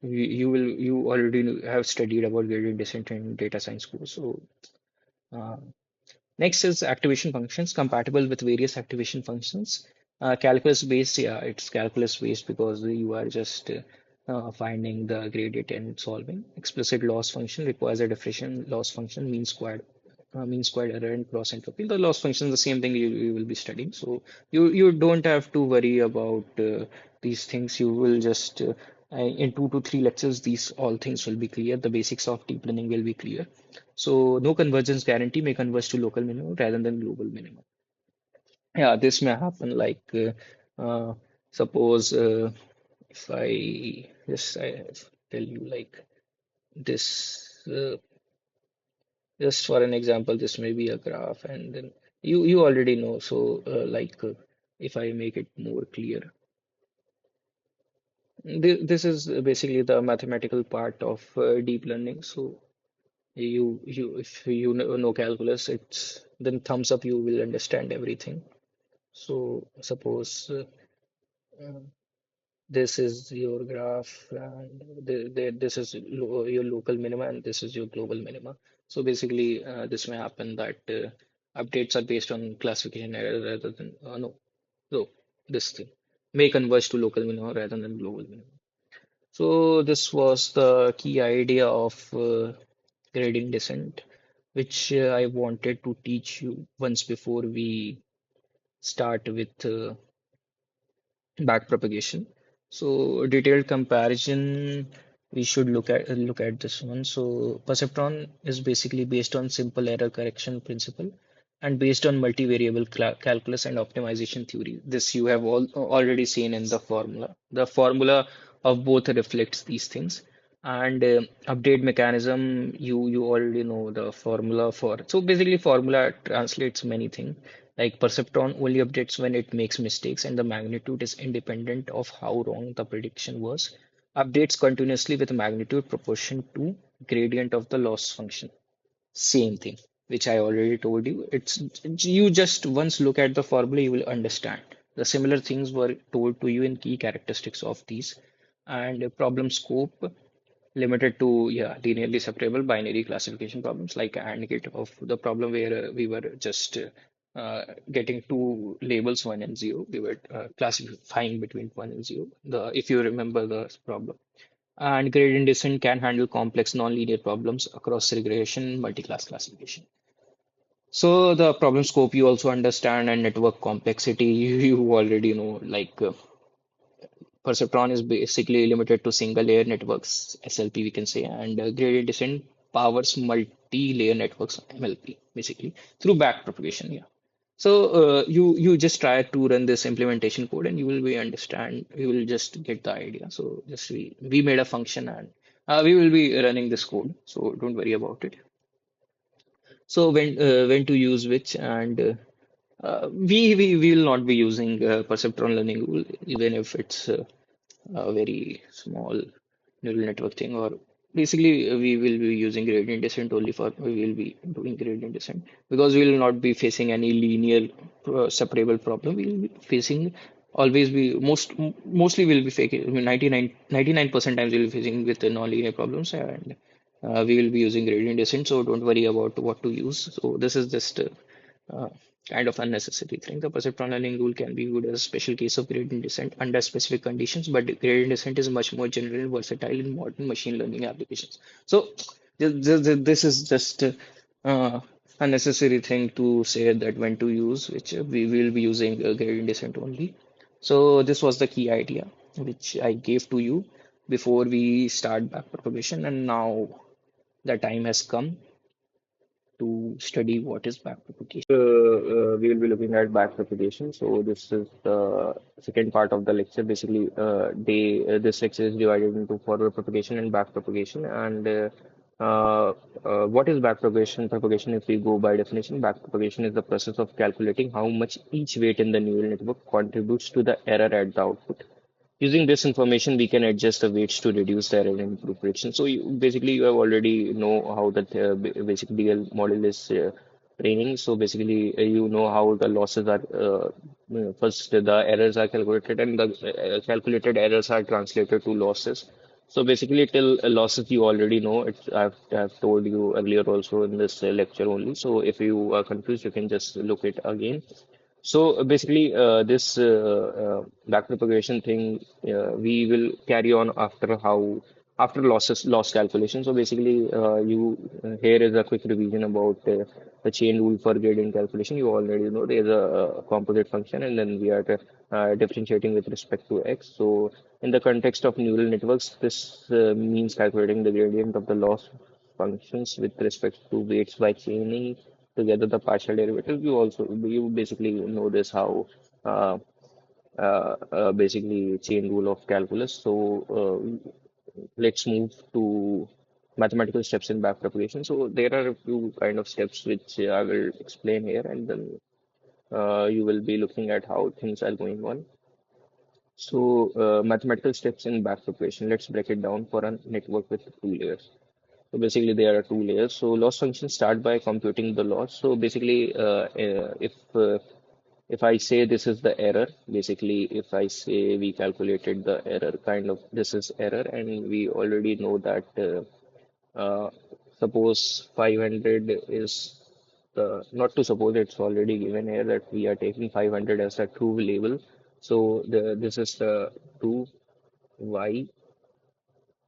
you already have studied about gradient descent in data science course. So uh, next is activation functions compatible with various activation functions. Calculus based, yeah, it's calculus based because you are just finding the gradient and solving. Explicit loss function requires a differential loss function, mean squared error and cross entropy. The loss function is the same thing you will be studying. So you don't have to worry about these things. You will just in 2 to 3 lectures, these all things will be clear. The basics of deep learning will be clear. So no convergence guarantee may converge to local minimum rather than global minimum. Yeah, this may happen like suppose if I tell you like this, just for an example, this may be a graph, and then you already know. So like if I make it more clear, this is basically the mathematical part of deep learning. So you if you know calculus, it's then thumbs up, you will understand everything. So suppose this is your graph, and this is your local minima, and this is your global minima. So basically this may happen that updates are based on classification error rather than no, so this thing may converge to local minima rather than global minima. So this was the key idea of gradient descent, which I wanted to teach you once before we start with back propagation. So detailed comparison, we should look at this one. So perceptron is basically based on simple error correction principle and based on multivariable calculus and optimization theory. This you have already seen in the formula. The formula of both reflects these things. And update mechanism, you already know the formula for. So basically, formula translates many things. Like perceptron only updates when it makes mistakes and the magnitude is independent of how wrong the prediction was. Updates continuously with magnitude proportion to gradient of the loss function. Same thing, which I already told you. It's you just once look at the formula, you will understand. The similar things were told to you in key characteristics of these. And problem scope limited to, yeah, linearly separable binary classification problems like AND gate of the problem where we were just getting two labels, one and zero. We were classifying between one and zero. If you remember the problem. And gradient descent can handle complex nonlinear problems across regression, multi-class classification. So the problem scope you also understand, and network complexity you already know. Like perceptron is basically limited to single layer networks, SLP we can say, and gradient descent powers multi-layer networks, MLP, basically through back propagation. Yeah. So you just try to run this implementation code and you will be understand, you will just get the idea. So just we made a function and we will be running this code. So don't worry about it. So when to use which, and we will not be using perceptron learning rule even if it's a very small neural network thing, or basically we will be using gradient descent only for we will be doing gradient descent because we will not be facing any linear separable problem. We will be facing always be mostly we'll be facing, I mean, 99% times we'll be facing with the non-linear problems, and we will be using gradient descent, so don't worry about what to use. So this is just uh, kind of unnecessary thing. The perceptron learning rule can be viewed as a special case of gradient descent under specific conditions, but gradient descent is much more general and versatile in modern machine learning applications. So this is just unnecessary thing to say that when to use, which we will be using gradient descent only. So this was the key idea which I gave to you before we start backpropagation, and now the time has come to study what is backpropagation. We will be looking at backpropagation. So this is the second part of the lecture. Basically, this lecture is divided into forward propagation and backpropagation. And what is backpropagation? Propagation, if we go by definition, backpropagation is the process of calculating how much each weight in the neural network contributes to the error at the output. Using this information, we can adjust the weights to reduce the error and improve prediction. So basically, you have already know how the basic DL model is training. So basically, you know how the losses are. First, the errors are calculated, and the calculated errors are translated to losses. So basically, till losses you already know. I've told you earlier also in this lecture only. So if you are confused, you can just look it again. So basically, this backpropagation thing we will carry on after loss calculation. So basically, you here is a quick revision about the chain rule for gradient calculation. You already know there is a composite function, and then we are differentiating with respect to x. So in the context of neural networks, this means calculating the gradient of the loss functions with respect to weights by chaining together the partial derivative. You basically know this how basically chain rule of calculus. So let's move to mathematical steps in backpropagation. So there are a few kind of steps which I will explain here, and then you will be looking at how things are going on. So mathematical steps in backpropagation. Let's break it down for a network with two layers. So basically, there are two layers. So loss functions start by computing the loss. So basically, if I say this is the error, basically, if I say we calculated the error, kind of this is error, and we already know that suppose 500 is the not to suppose it's already given here that we are taking 500 as a true label. So this is the true y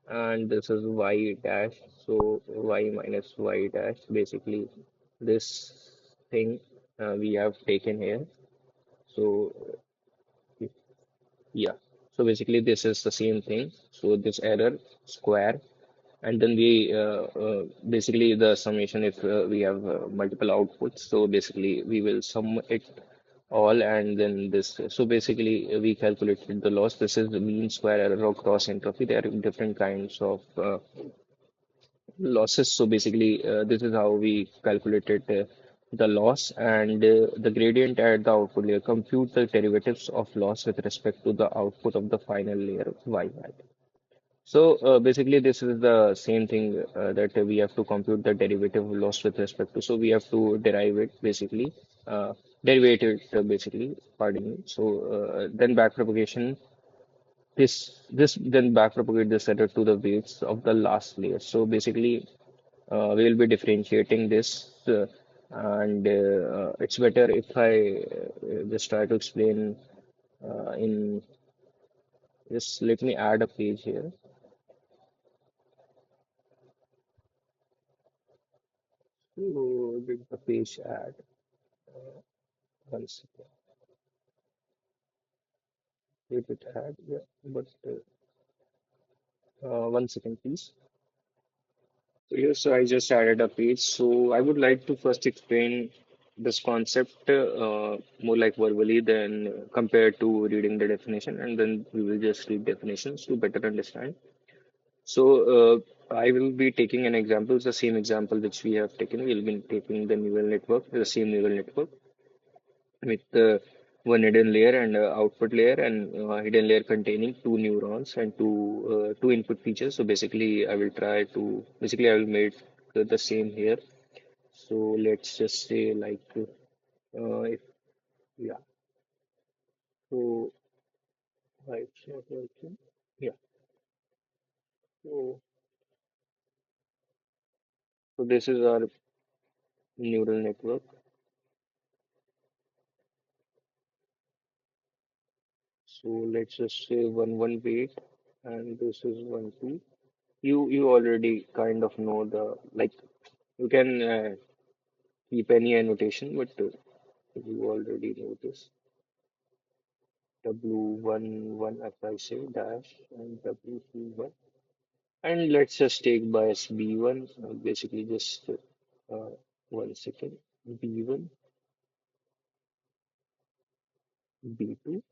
and this is y dash, so y minus y dash, basically this thing we have taken here. So yeah, so basically this is the same thing, so this error square, and then we basically the summation, if we have multiple outputs, so basically we will sum it all, and then this, so basically we calculated the loss. This is the mean square error or cross entropy. There are different kinds of losses. So basically, this is how we calculated the loss, and the gradient at the output layer. Compute the derivatives of loss with respect to the output of the final layer y hat. So basically, this is the same thing that we have to compute the derivative of loss with respect to. So we have to derive it basically, derivate it basically. Pardon me. So then backpropagation. This then backpropagate this error to the weights of the last layer. So basically we will be differentiating this. and it's better if I just try to explain in just let me add a page here. So did the page add? One second. Did it add? Yeah, but one second, please. So yes, I just added a page. So I would like to first explain this concept more like verbally than compared to reading the definition, and then we will just read definitions to better understand. So I will be taking an example, the same example which we have taken. We'll be taking the neural network, the same neural network with one hidden layer and output layer, and hidden layer containing two neurons and two input features. So basically, I will make the same here. So let's just say like if yeah, so it's not working. Yeah, so so this is our neural network. So let's just say one weight, and this is one two. You already kind of know the like you can keep any annotation, but you already know this. W11 if I say dash and W21. And let's just take bias B1, basically just one second. B1, B2,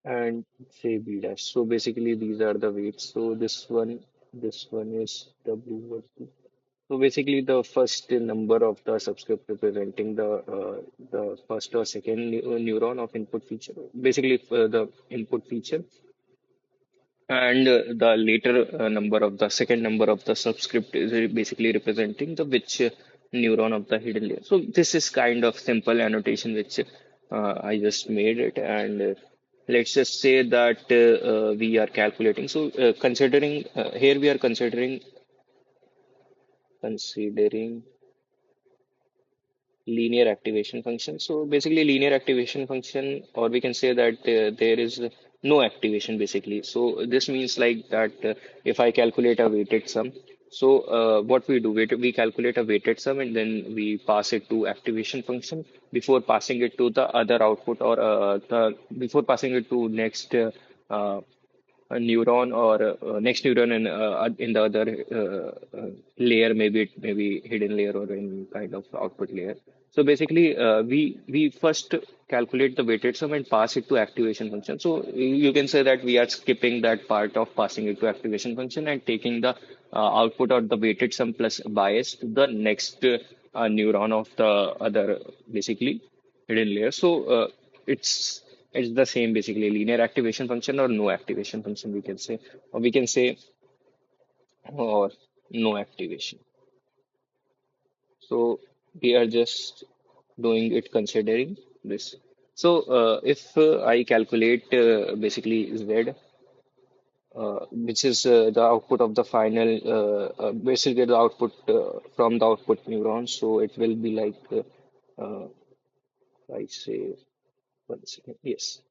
and say B dash. So basically these are the weights. So this one is W12. So basically, the first number of the subscript representing the first or second neuron of input feature, basically the input feature, and the later number of the second number of the subscript is basically representing the which neuron of the hidden layer. So this is kind of simple annotation which I just made it, and let's just say that we are calculating. So considering here we are considering linear activation function. So basically, linear activation function, or we can say that there is no activation basically. So this means like that if I calculate a weighted sum, so what we do, we calculate a weighted sum and then we pass it to activation function before passing it to the other output or before passing it to next a neuron or next neuron in the other layer, maybe it may be hidden layer or any kind of output layer. So basically, we first calculate the weighted sum and pass it to activation function. So you can say that we are skipping that part of passing it to activation function and taking the output or the weighted sum plus bias to the next neuron of the other basically hidden layer. So it's the same basically linear activation function or no activation function we can say, or we can say or no activation. So we are just doing it considering this. So if I calculate basically Z, which is the output of the final, basically the output from the output neuron. So it will be like, I say, one second, yes.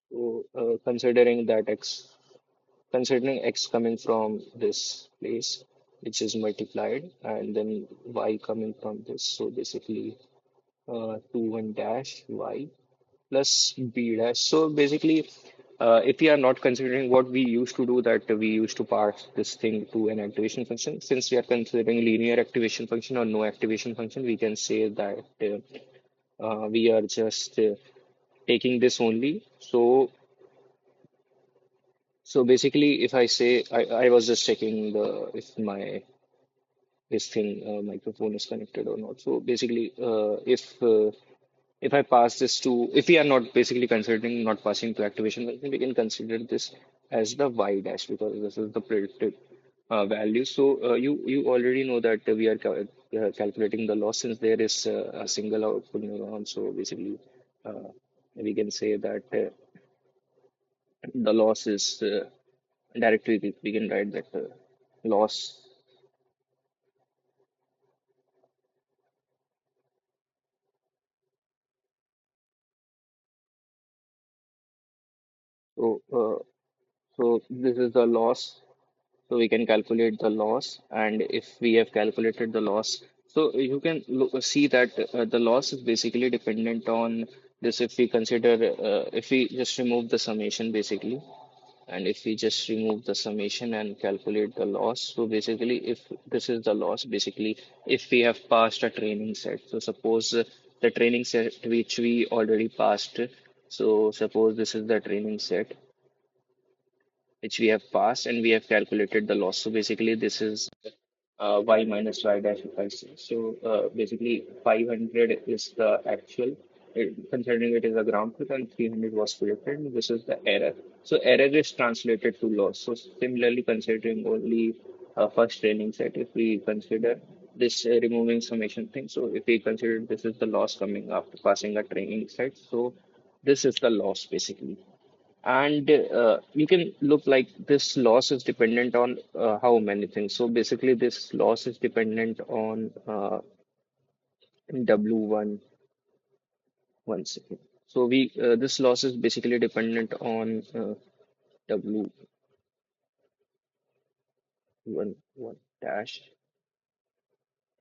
So considering x coming from this place, which is multiplied, and then y coming from this. So basically, 2 1 dash y plus b dash. So basically, if we are not considering what we used to do, that we used to pass this thing to an activation function. Since we are considering linear activation function or no activation function, we can say that we are just taking this only. So basically, if I say I was just checking the if my this thing microphone is connected or not. So basically, if I pass this to if we are not basically considering not passing to activation, then we can consider this as the y dash because this is the predicted value. So you already know that we are calculating the loss since there is a single output neuron. So basically, uh, we can say that the loss is directly we can write that loss So this is the loss. So we can calculate the loss, and if we have calculated the loss, so you can see that the loss is basically dependent on this. If we consider, if we just remove the summation basically, and if we just remove the summation and calculate the loss, so basically, if this is the loss, basically, if we have passed a training set, so suppose the training set which we already passed, so suppose this is the training set which we have passed and we have calculated the loss. So basically, this is y minus y dash if I say. So basically 500 is the actual, considering it is a ground truth and 300 was predicted. This is the error. So error is translated to loss. So similarly, considering only first training set, if we consider this removing summation thing, so if we consider this is the loss coming after passing a training set, so this is the loss basically. And you can look like this loss is dependent on how many things. So basically, this loss is dependent on W1, one second. So we this loss is basically dependent on W1 dash.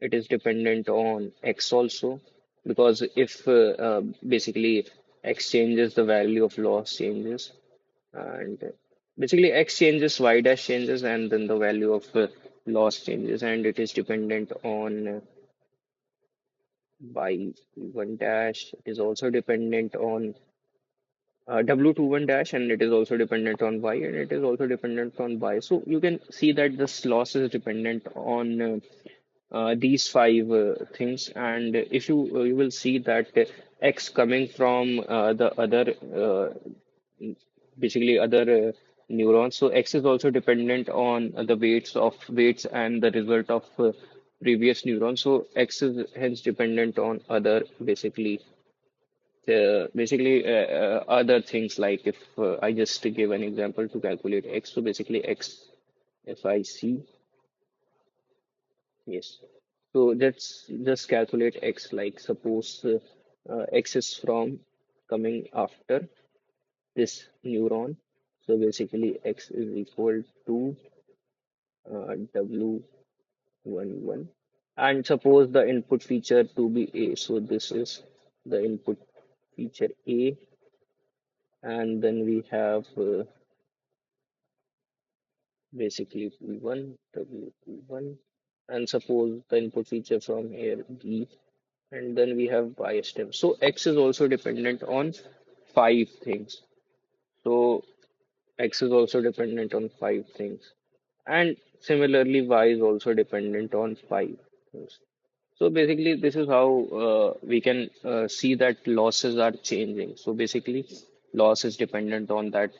It is dependent on X also, because if basically X changes, the value of loss changes. And basically X changes, Y dash changes, and then the value of loss changes, and it is dependent on Y1 dash. It is also dependent on W21 dash, and it is also dependent on Y, and it is also dependent on Y. So you can see that this loss is dependent on these five things, and if you will see that X coming from the other basically other neurons. So X is also dependent on the weights and the result of previous neurons. So X is hence dependent on other other things, like if I just give an example to calculate X. So basically X, if I see, yes. So let's just calculate X, like suppose X is from coming after this neuron. So basically X is equal to W11. And suppose the input feature to be A. So this is the input feature A. And then we have basically P1, W21. And suppose the input feature from here B. And then we have bias stem. So X is also dependent on five things. So X is also dependent on five things. And similarly, Y is also dependent on five things. So basically, this is how we can see that losses are changing. So basically, loss is dependent on that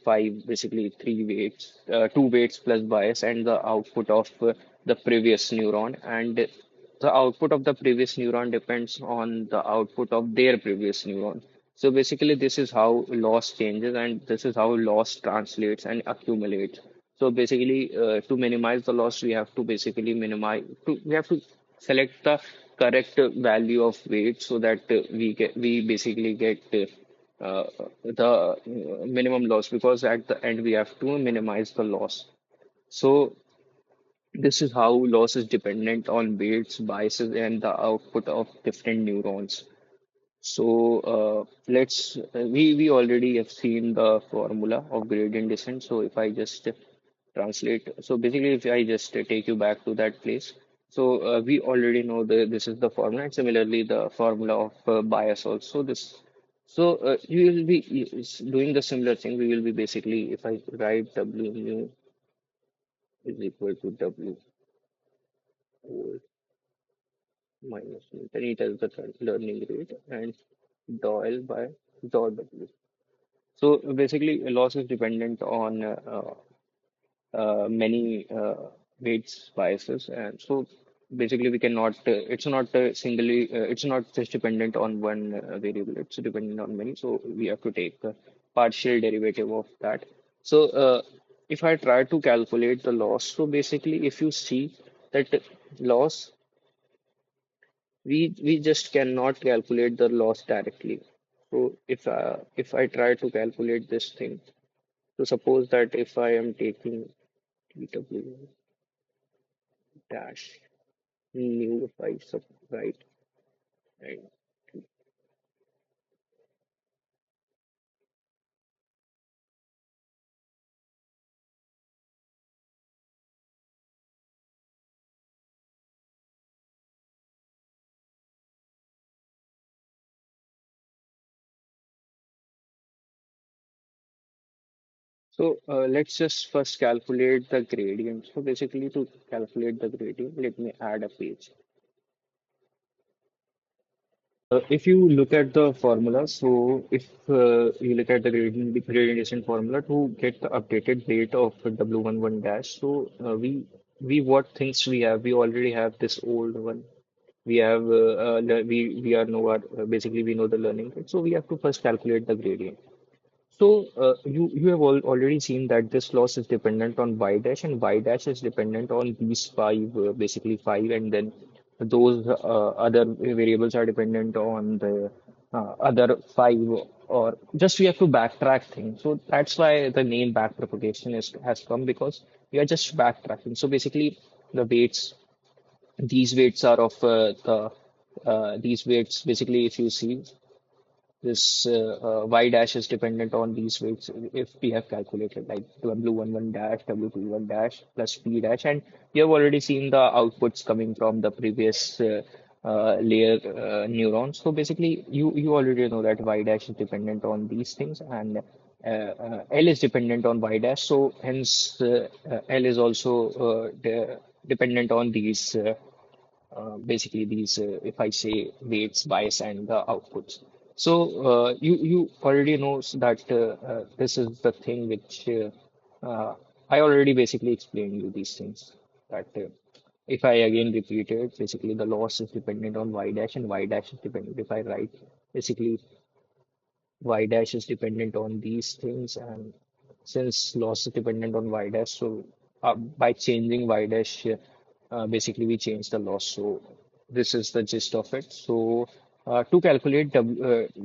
five, basically three weights, two weights plus bias, and the output of the previous neuron. And the output of the previous neuron depends on the output of their previous neuron. So basically, this is how loss changes, and this is how loss translates and accumulates. So basically, to minimize the loss, we have to basically we have to select the correct value of weight, so that we basically get the minimum loss, because at the end we have to minimize the loss. So this is how loss is dependent on weights, biases, and the output of different neurons. So we already have seen the formula of gradient descent. So if I just translate, so basically if I just take you back to that place, so we already know this is the formula, and similarly the formula of bias also this. So you will be doing the similar thing. We will be basically, if I write W mu is equal to W whole minus mu, then it has the learning rate, and dou L by dou W. So basically, loss is dependent on many weights biases, and so basically we cannot. It's not singly. It's not just dependent on one variable. It's dependent on many. So we have to take a partial derivative of that. So if I try to calculate the loss, so basically, if you see that loss, we just cannot calculate the loss directly. So if I try to calculate this thing, so suppose that if I am taking TW dash new, if I sub right, and so let's just first calculate the gradient. So basically to calculate the gradient, let me add a page. If you look at the formula, so if you look at the gradient formula to get the updated rate of W11 dash, so we what things we have? We already have this old one. We have we are know our basically we know the learning rate. So we have to first calculate the gradient. So you have already seen that this loss is dependent on y dash, and y dash is dependent on these five, basically five, and then those other variables are dependent on the other five, or just we have to backtrack things. So that's why the name backpropagation is has come, because we are just backtracking. So basically, the weights, these weights are of these weights. Basically, if you see, this y dash is dependent on these weights if we have calculated like W11 dash, W21 dash plus P dash, and you have already seen the outputs coming from the previous layer neurons. So basically, you already know that y dash is dependent on these things, and L is dependent on y dash. So hence, L is also dependent on these. Basically these if I say weights, bias, and the outputs. So you already know that this is the thing which I already basically explained you these things, that if I again repeat it, basically the loss is dependent on y dash, and y dash is dependent, if I write basically y dash is dependent on these things, and since loss is dependent on y dash, so by changing y dash, basically we change the loss. So this is the gist of it. So to calculate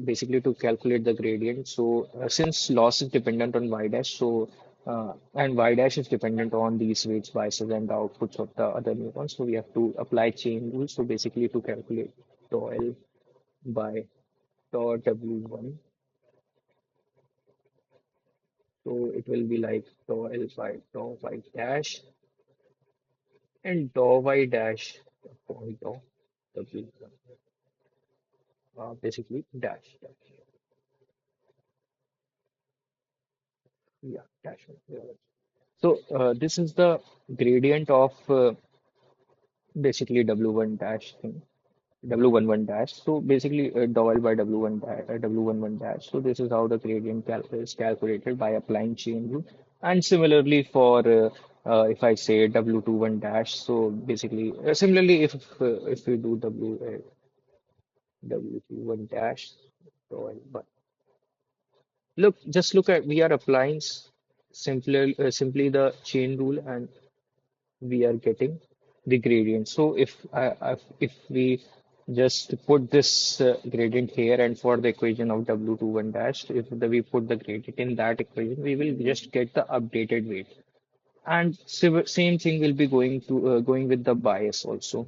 basically to calculate the gradient, so since loss is dependent on y dash, so and y dash is dependent on these weights, biases, and the outputs of the other neurons, so we have to apply chain rule. So basically to calculate tau L by tau W1, so it will be like tau L by tau y dash and tau y dash upon tau W1, basically dash, dash. Yeah, dash. Yeah. So this is the gradient of basically W1 dash thing. W11 dash. So basically doubled by W1 dash, W11 dash. So this is how the gradient is calculated by applying chain rule. And similarly for if I say W21 dash, so basically similarly if we do W21 dash, so but look, just look at, we are applying simply the chain rule, and we are getting the gradient. So if we just put this gradient here, and for the equation of W21 dash, if we put the gradient in that equation, we will just get the updated weight. And same thing will be going with the bias also.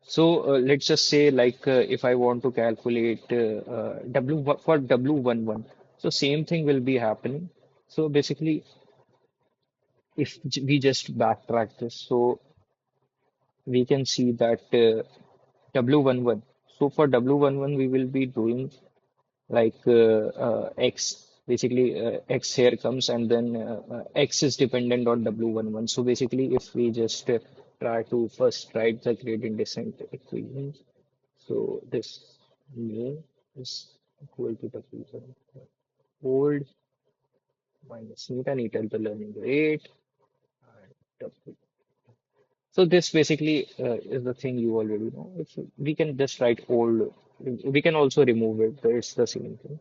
So let's just say like if I want to calculate for W11, so same thing will be happening. So basically, if we just backtrack this, so we can see that W11. So for W11, we will be doing like X. Basically, X here comes, and then X is dependent on W11. So basically, if we just try to first write the gradient descent equation, so this mu is equal to W11 old minus neta, neta the learning rate, and W. So this basically is the thing you already know. We can just write old. We can also remove it. It's the same thing.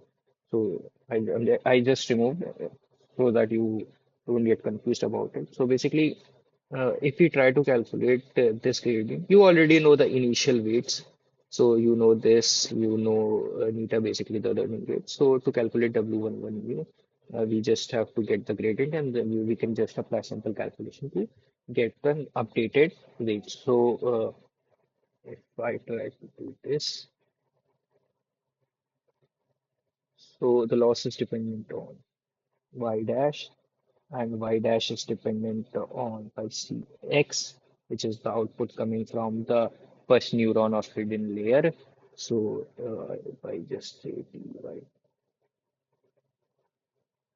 So I just removed so that you don't get confused about it. So basically, if we try to calculate this gradient, you already know the initial weights. So you know this, you know neta, basically the learning rate. So to calculate W11 mu, we just have to get the gradient, and then we can just apply simple calculation to get the updated weight. So if I try to do this, so the loss is dependent on y dash, and y dash is dependent on I see x, which is the output coming from the first neuron of hidden layer. So if I just say dy,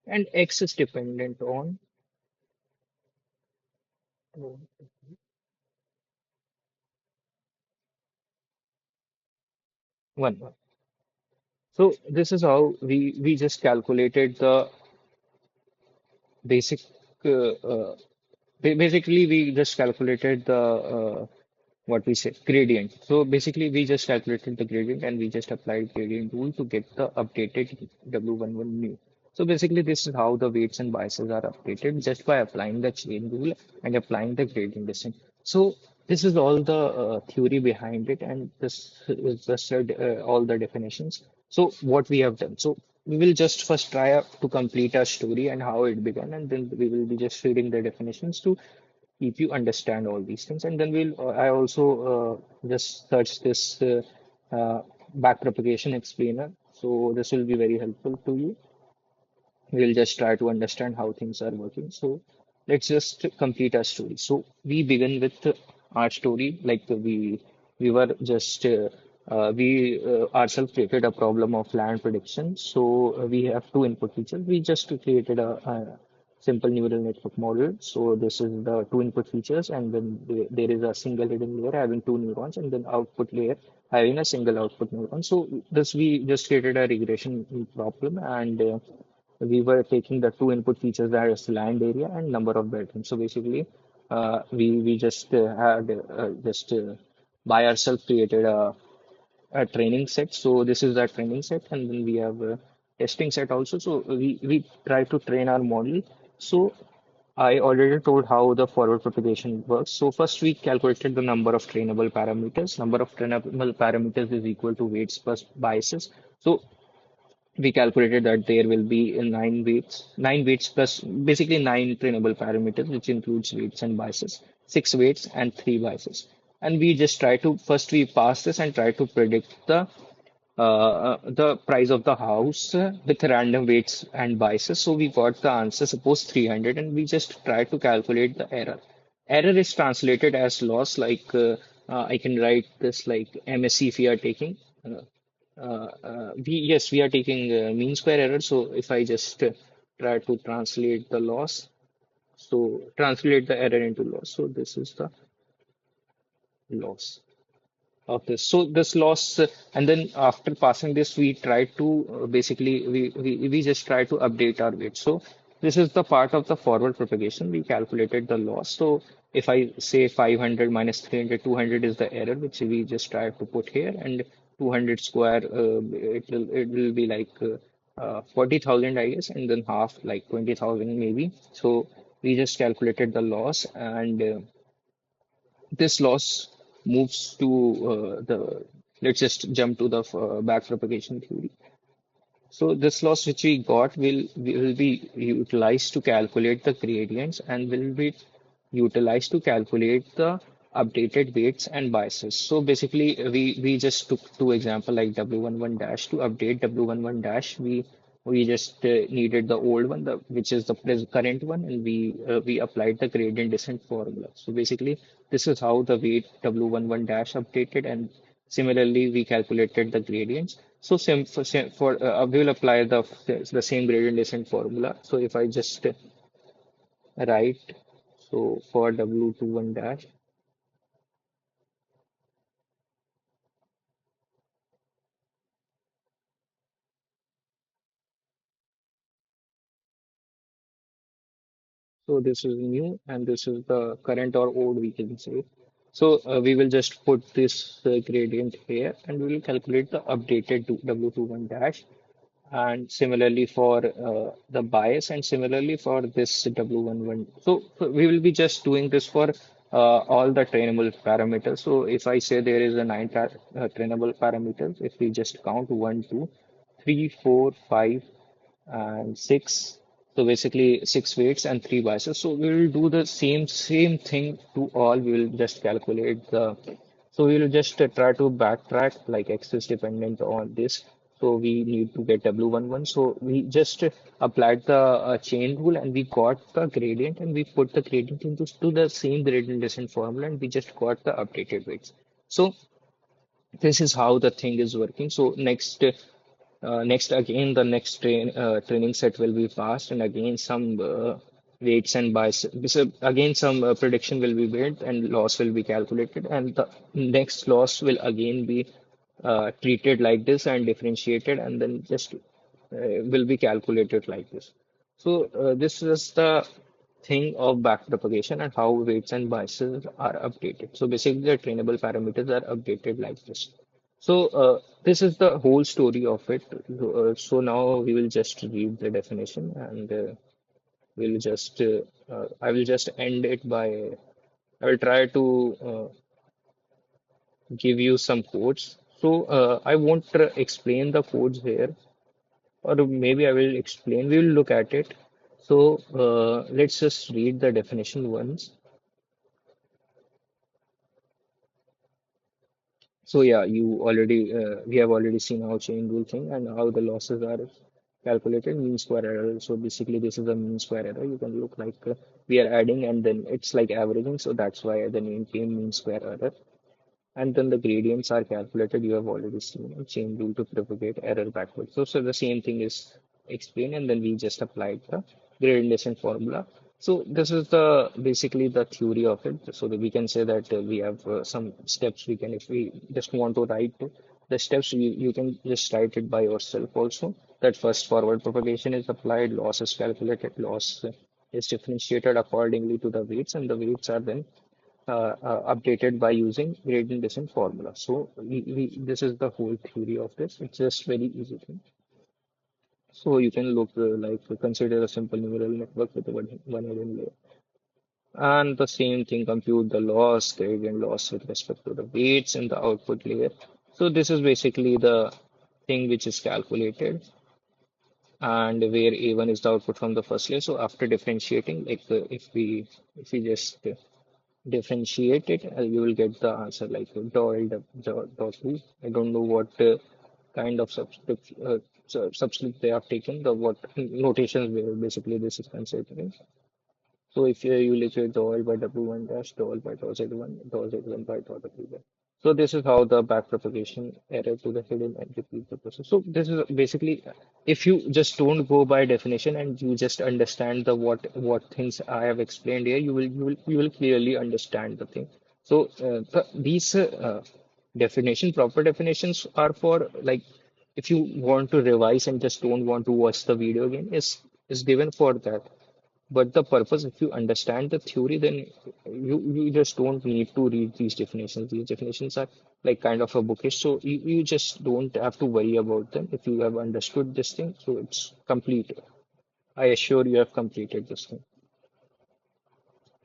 and x is dependent on one. So this is how we just calculated the basic. Basically, we just calculated the what we say gradient. So basically, we just calculated the gradient and we just applied gradient rule to get the updated W11 new. So basically, this is how the weights and biases are updated just by applying the chain rule and applying the gradient descent. So this is all the theory behind it, and this is just all the definitions. So what we have done. So we will just first try to complete our story and how it began, and then we will be just reading the definitions to keep you understand all these things. And then I also just search this back propagation explainer. So this will be very helpful to you. We'll just try to understand how things are working. So let's just complete our story. So we begin with our story. Like we were just we ourselves created a problem of land prediction. So we have two input features. We just created a simple neural network model. So this is the two input features, and then there is a single hidden layer having two neurons, and then output layer having a single output neuron. So this we just created a regression problem, and we were taking the two input features as land area and number of bedrooms. So basically, we just had just by ourselves created a training set. So this is the training set, and then we have a testing set also. So we try to train our model. So I already told how the forward propagation works. So first we calculated the number of trainable parameters. Number of trainable parameters is equal to weights plus biases. So we calculated that there will be nine weights plus basically nine trainable parameters, which includes weights and biases, six weights and three biases. And we just try to first we pass this and try to predict the price of the house with random weights and biases. So we got the answer, suppose 300, and we just try to calculate the error. Error is translated as loss, like I can write this like MSE if we are taking. Yes, we are taking mean square error. So if I just try to translate the loss, so translate the error into loss. So this is the loss of this. So this loss, and then after passing this, we try to basically we just try to update our weight. So this is the part of the forward propagation. We calculated the loss. So if I say 500 minus 300, 200 is the error which we just try to put here, and 200 square it will be like 40,000 I guess, and then half like 20,000 maybe. So we just calculated the loss, and this loss moves to let's just jump to the back propagation theory. So this loss which we got will be utilized to calculate the gradients and will be utilized to calculate the updated weights and biases. So basically we just took two example like W11 dash to update W11 dash. We just needed the old one, which is the current one, and we applied the gradient descent formula. So basically this is how the weight W11 dash updated, and similarly we calculated the gradients. So we will apply the same gradient descent formula. So if I just write so for W21 dash, so this is new and this is the current or old we can say. So we will just put this gradient here and we will calculate the updated W21 dash, and similarly for the bias, and similarly for this W11. So we will be just doing this for all the trainable parameters. So if I say there is a trainable parameters, if we just count one, two, three, four, five, and six. So basically six weights and three biases. So we will do the same thing to all. We will just calculate the. So we will just try to backtrack like X is dependent on this. So we need to get W11. So we just applied the chain rule and we got the gradient and we put the gradient into to the same gradient descent formula and we just got the updated weights. So this is how the thing is working. So next again, the next training set will be passed, and again some weights and bias. So again, some prediction will be made, and loss will be calculated, and the next loss will again be treated like this and differentiated, and then just will be calculated like this. So this is the thing of backpropagation and how weights and biases are updated. So basically, the trainable parameters are updated like this. So this is the whole story of it. So now we will just read the definition and I will just end it by I will try to give you some codes. So I won't explain the codes here, or maybe I will explain. We will look at it. So let's just read the definition once. So yeah, we have already seen how chain rule thing and how the losses are calculated mean square error. So basically, this is a mean square error. You can look like we are adding and then it's like averaging. So that's why the name came mean square error. And then the gradients are calculated. You have already seen a chain rule to propagate error backwards. So the same thing is explained, and then we just applied the gradient descent formula. So this is the basically the theory of it. So that we can say that we have some steps we can, if we just want to write the steps, you can just write it by yourself also. That first forward propagation is applied, loss is calculated, loss is differentiated accordingly to the weights, and the weights are then updated by using gradient descent formula. So this is the whole theory of this. It's just very easy thing. So you can look consider a simple neural network with one hidden layer. And the same thing, compute the loss, gradient loss with respect to the weights in the output layer. So this is basically the thing which is calculated and where A1 is the output from the first layer. So after differentiating, if we just differentiate it, you will get the answer like dot two. I don't know what kind of subscript they have taken, the what notations where basically this is considering. So if you literate the oil by W1 dash, the oil by dot Z1, dot Z1 by dot W1. So this is how the backpropagation error to the hidden and repeat the process. So this is basically, if you just don't go by definition and you just understand the what things I have explained here, you will clearly understand the thing. So these proper definitions are for like if you want to revise and just don't want to watch the video again, is given for that. But the purpose, if you understand the theory, then you just don't need to read these definitions. These definitions are like kind of a bookish, so you just don't have to worry about them. If you have understood this thing, so it's complete. I assure you have completed this thing.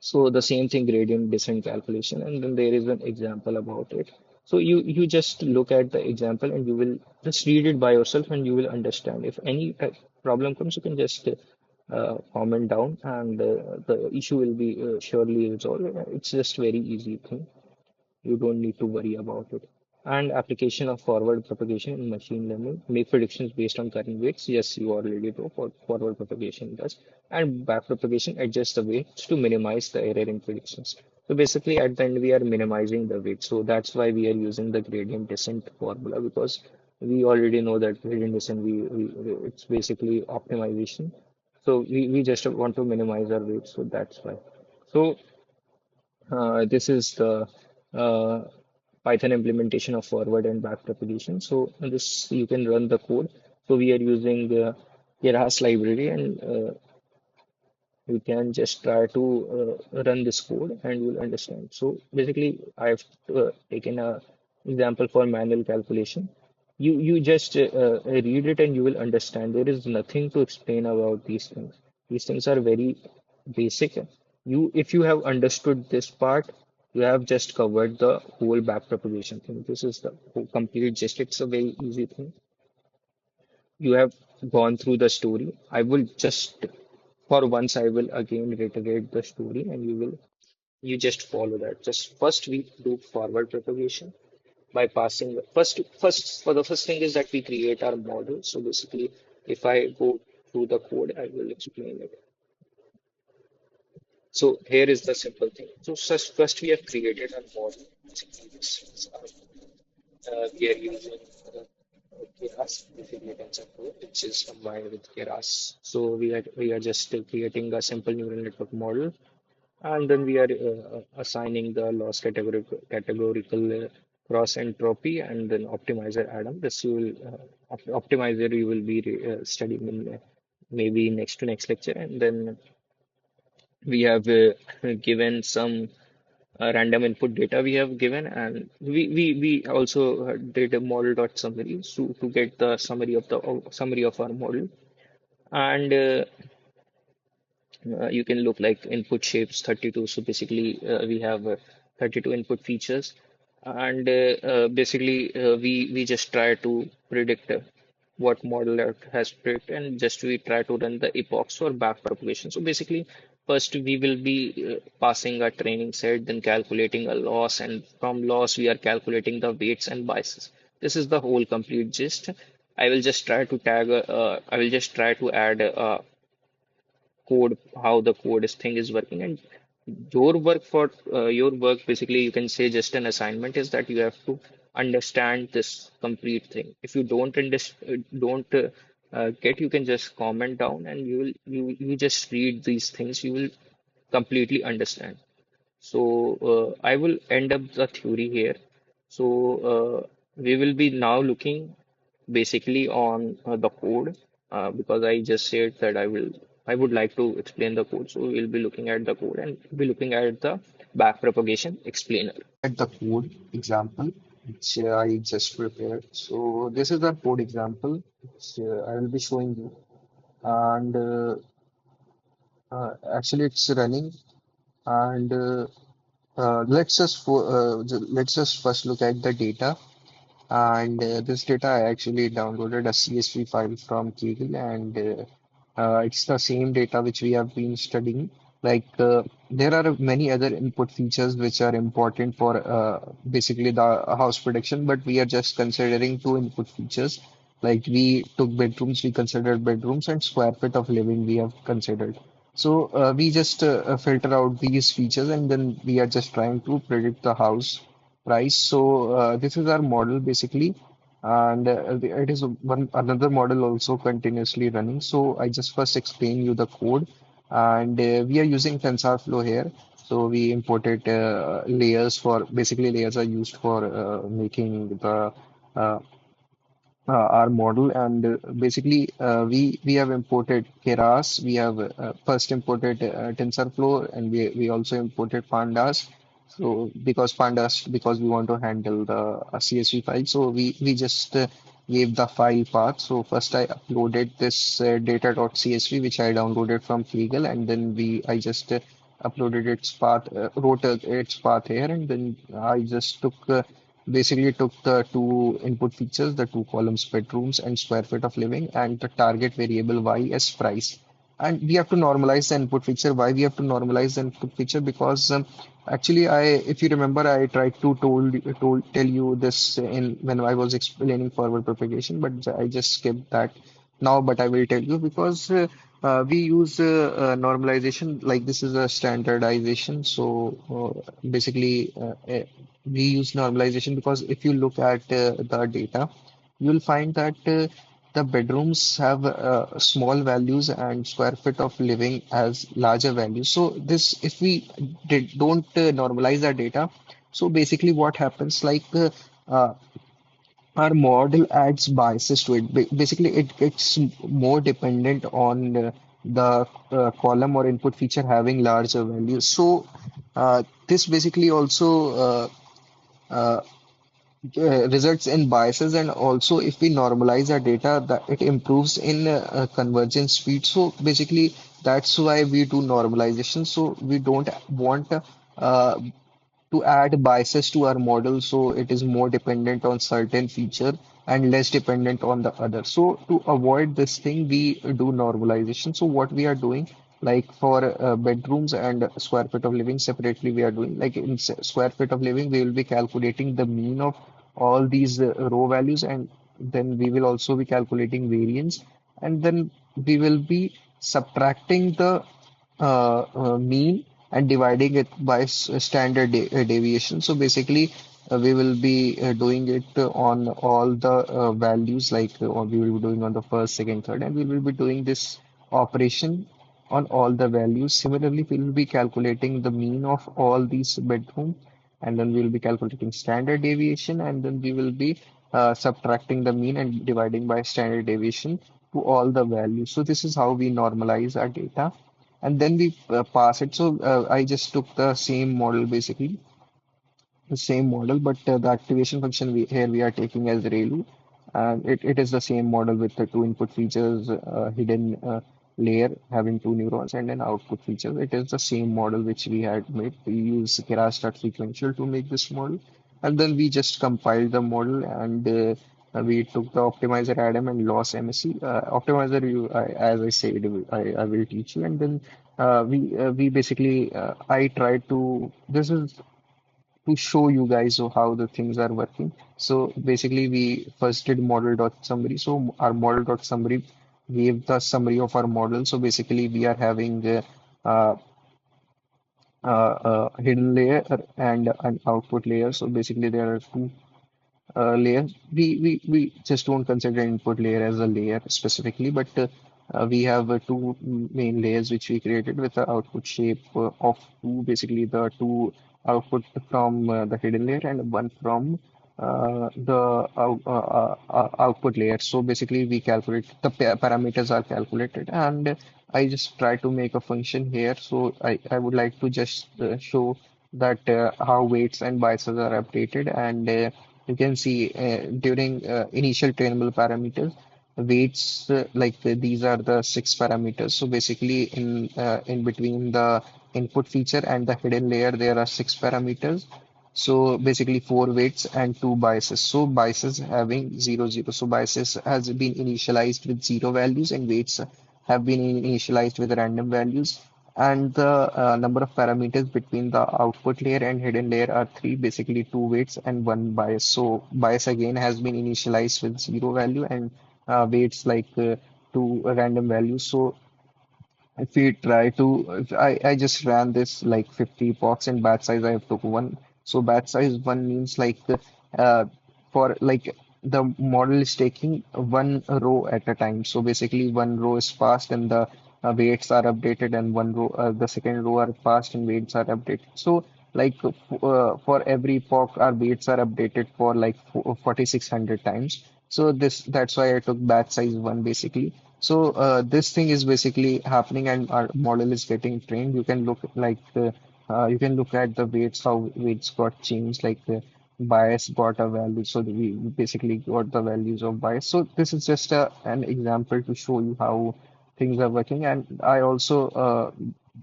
So the same thing, gradient descent calculation, and then there is an example about it. So you just look at the example and you will just read it by yourself and you will understand. If any problem comes, you can just comment down and the issue will be surely resolved. It's just very easy thing. You don't need to worry about it. And application of forward propagation in machine learning, make predictions based on current weights. Yes, you already know what forward propagation does. And back propagation adjusts the weights to minimize the error in predictions. So basically, at the end, we are minimizing the weight. So that's why we are using the gradient descent formula because we already know that gradient descent, it's basically optimization. So we just want to minimize our weight. So that's why. So this is the uh, Python implementation of forward and back propagation. So this you can run the code. So we are using the Keras library, and you can just try to run this code, and you'll understand. So basically, I've taken a example for manual calculation. You just read it, and you will understand. There is nothing to explain about these things. These things are very basic. If you have understood this part, you have just covered the whole backpropagation thing. This is the whole complete gist. It's a very easy thing. You have gone through the story. I will just, for once, I will again reiterate the story, and you just follow that. Just first we do forward propagation by passing for the first thing is that we create our model. So basically, if I go through the code, I will explain it. So here is the simple thing. So first we have created a model. Basically, this is our we are using Keras, basically TensorFlow, which is combined with Keras. So we are just creating a simple neural network model, and then we are assigning the loss categorical cross entropy and then optimizer Adam. This you will optimizer you will be studying in maybe next to next lecture, and then we have given some random input data we have given, and we also did a model dot summary to get the summary of our model, and you can look like input shapes 32. So basically we have 32 input features, and basically we just try to predict what model it has predicted, and just we try to run the epochs for back propagation. So basically first we will be passing a training set, then calculating a loss, and from loss we are calculating the weights and biases. This is the whole complete gist. I will just try to add code, how the code is thing is working, and your work basically, you can say, just an assignment, is that you have to understand this complete thing. If you don't get, you can just comment down, and you just read these things, you will completely understand. So I will end up the theory here. So we will be now looking basically on the code, because I just said that I would like to explain the code. So we'll be looking at the code and be looking at the backpropagation explainer. At the code example, which I just prepared. So this is the code example, which I will be showing you. And actually, it's running. And let's just first look at the data. And this data, I actually downloaded a CSV file from Kaggle, and it's the same data which we have been studying. Like there are many other input features which are important for basically the house prediction, but we are just considering two input features. Like we took bedrooms, we considered bedrooms, and square feet of living we have considered. So we just filter out these features, and then we are just trying to predict the house price. So this is our model basically, and it is one another model also continuously running. So I just first explain you the code, and we are using TensorFlow here. So we imported layers for basically layers are used for making the uh, our model, and basically we have imported Keras, we have first imported TensorFlow, and we also imported Pandas. So because we want to handle the CSV file, so we just gave the file path. So first I uploaded this data.csv which I downloaded from Kaggle, and then we I just uploaded its path, wrote its path here, and then I just basically took the two input features, the two columns, bedrooms and square feet of living, and the target variable y as price. And we have to normalize the input feature. Why we have to normalize the input feature? Because actually, if you remember, I tried to tell you this in when I was explaining forward propagation, but I just skipped that now. But I will tell you because we use normalization, like this is a standardization. So basically, we use normalization because if you look at the data, you'll find that the bedrooms have small values and square feet of living has larger values. So this, if we don't normalize our data, so basically what happens, like uh, our model adds biases to it. Basically, it gets more dependent on the column or input feature having larger values. So this basically also uh, results in biases, and also if we normalize our data, that it improves in convergence speed. So basically That's why we do normalization. So we don't want uh, to add biases to our model so it is more dependent on certain feature and less dependent on the other. So to avoid this thing, we do normalization. So what we are doing, like for bedrooms and square feet of living separately, we are doing like in square feet of living, we will be calculating the mean of all these row values, and then we will also be calculating variance, and then we will be subtracting the mean and dividing it by standard deviation. So basically, we will be doing it on all the values, like we will be doing on the first, second, third, and we will be doing this operation on all the values. Similarly, we will be calculating the mean of all these bedroom, and then we will be calculating standard deviation, and then we will be subtracting the mean and dividing by standard deviation to all the values. So this is how we normalize our data, and then we pass it. So I just took the same model, basically the same model, but the activation function here we are taking as ReLU, and it is the same model with the two input features, hidden layer having two neurons, and an output feature. It is the same model which we had made. We use Keras.sequential to make this model, and then we just compiled the model, and we took the optimizer Adam and loss MSE. Optimizer, as I said, I will teach you, and then we basically I tried to. This is to show you guys how the things are working. So basically, we first did model.summary. So our model.summary gave the summary of our model. So basically, we are having uh, hidden layer and an output layer. So basically, there are two layer. We just don't consider input layer as a layer specifically, but we have two main layers which we created with the output shape of two, basically the two output from the hidden layer and one from the output layer. So basically, we calculate the parameters are calculated, and I just try to make a function here. So I would like to just show that how weights and biases are updated, and you can see during initial trainable parameters, weights these are the six parameters. So basically, in between the input feature and the hidden layer, there are six parameters. So basically, four weights and two biases. So biases having zero zero. So biases has been initialized with zero values, and weights have been initialized with random values. And the number of parameters between the output layer and hidden layer are three, basically two weights and one bias. So bias again has been initialized with zero value, and weights two random values. So if we try to, if I just ran this like 50 epochs, and batch size I have took one. So batch size one means uh, for like the model is taking one row at a time. So basically one row is passed and the weights are updated, and one row, the second row are passed and weights are updated. So for every epoch, our weights are updated for like 4,600 times. So that's why I took batch size one, basically. So this thing is basically happening, and our model is getting trained. You can look at the weights, how weights got changed, like the bias got a value. So we basically got the values of bias. So this is just an example to show you how things are working. And I also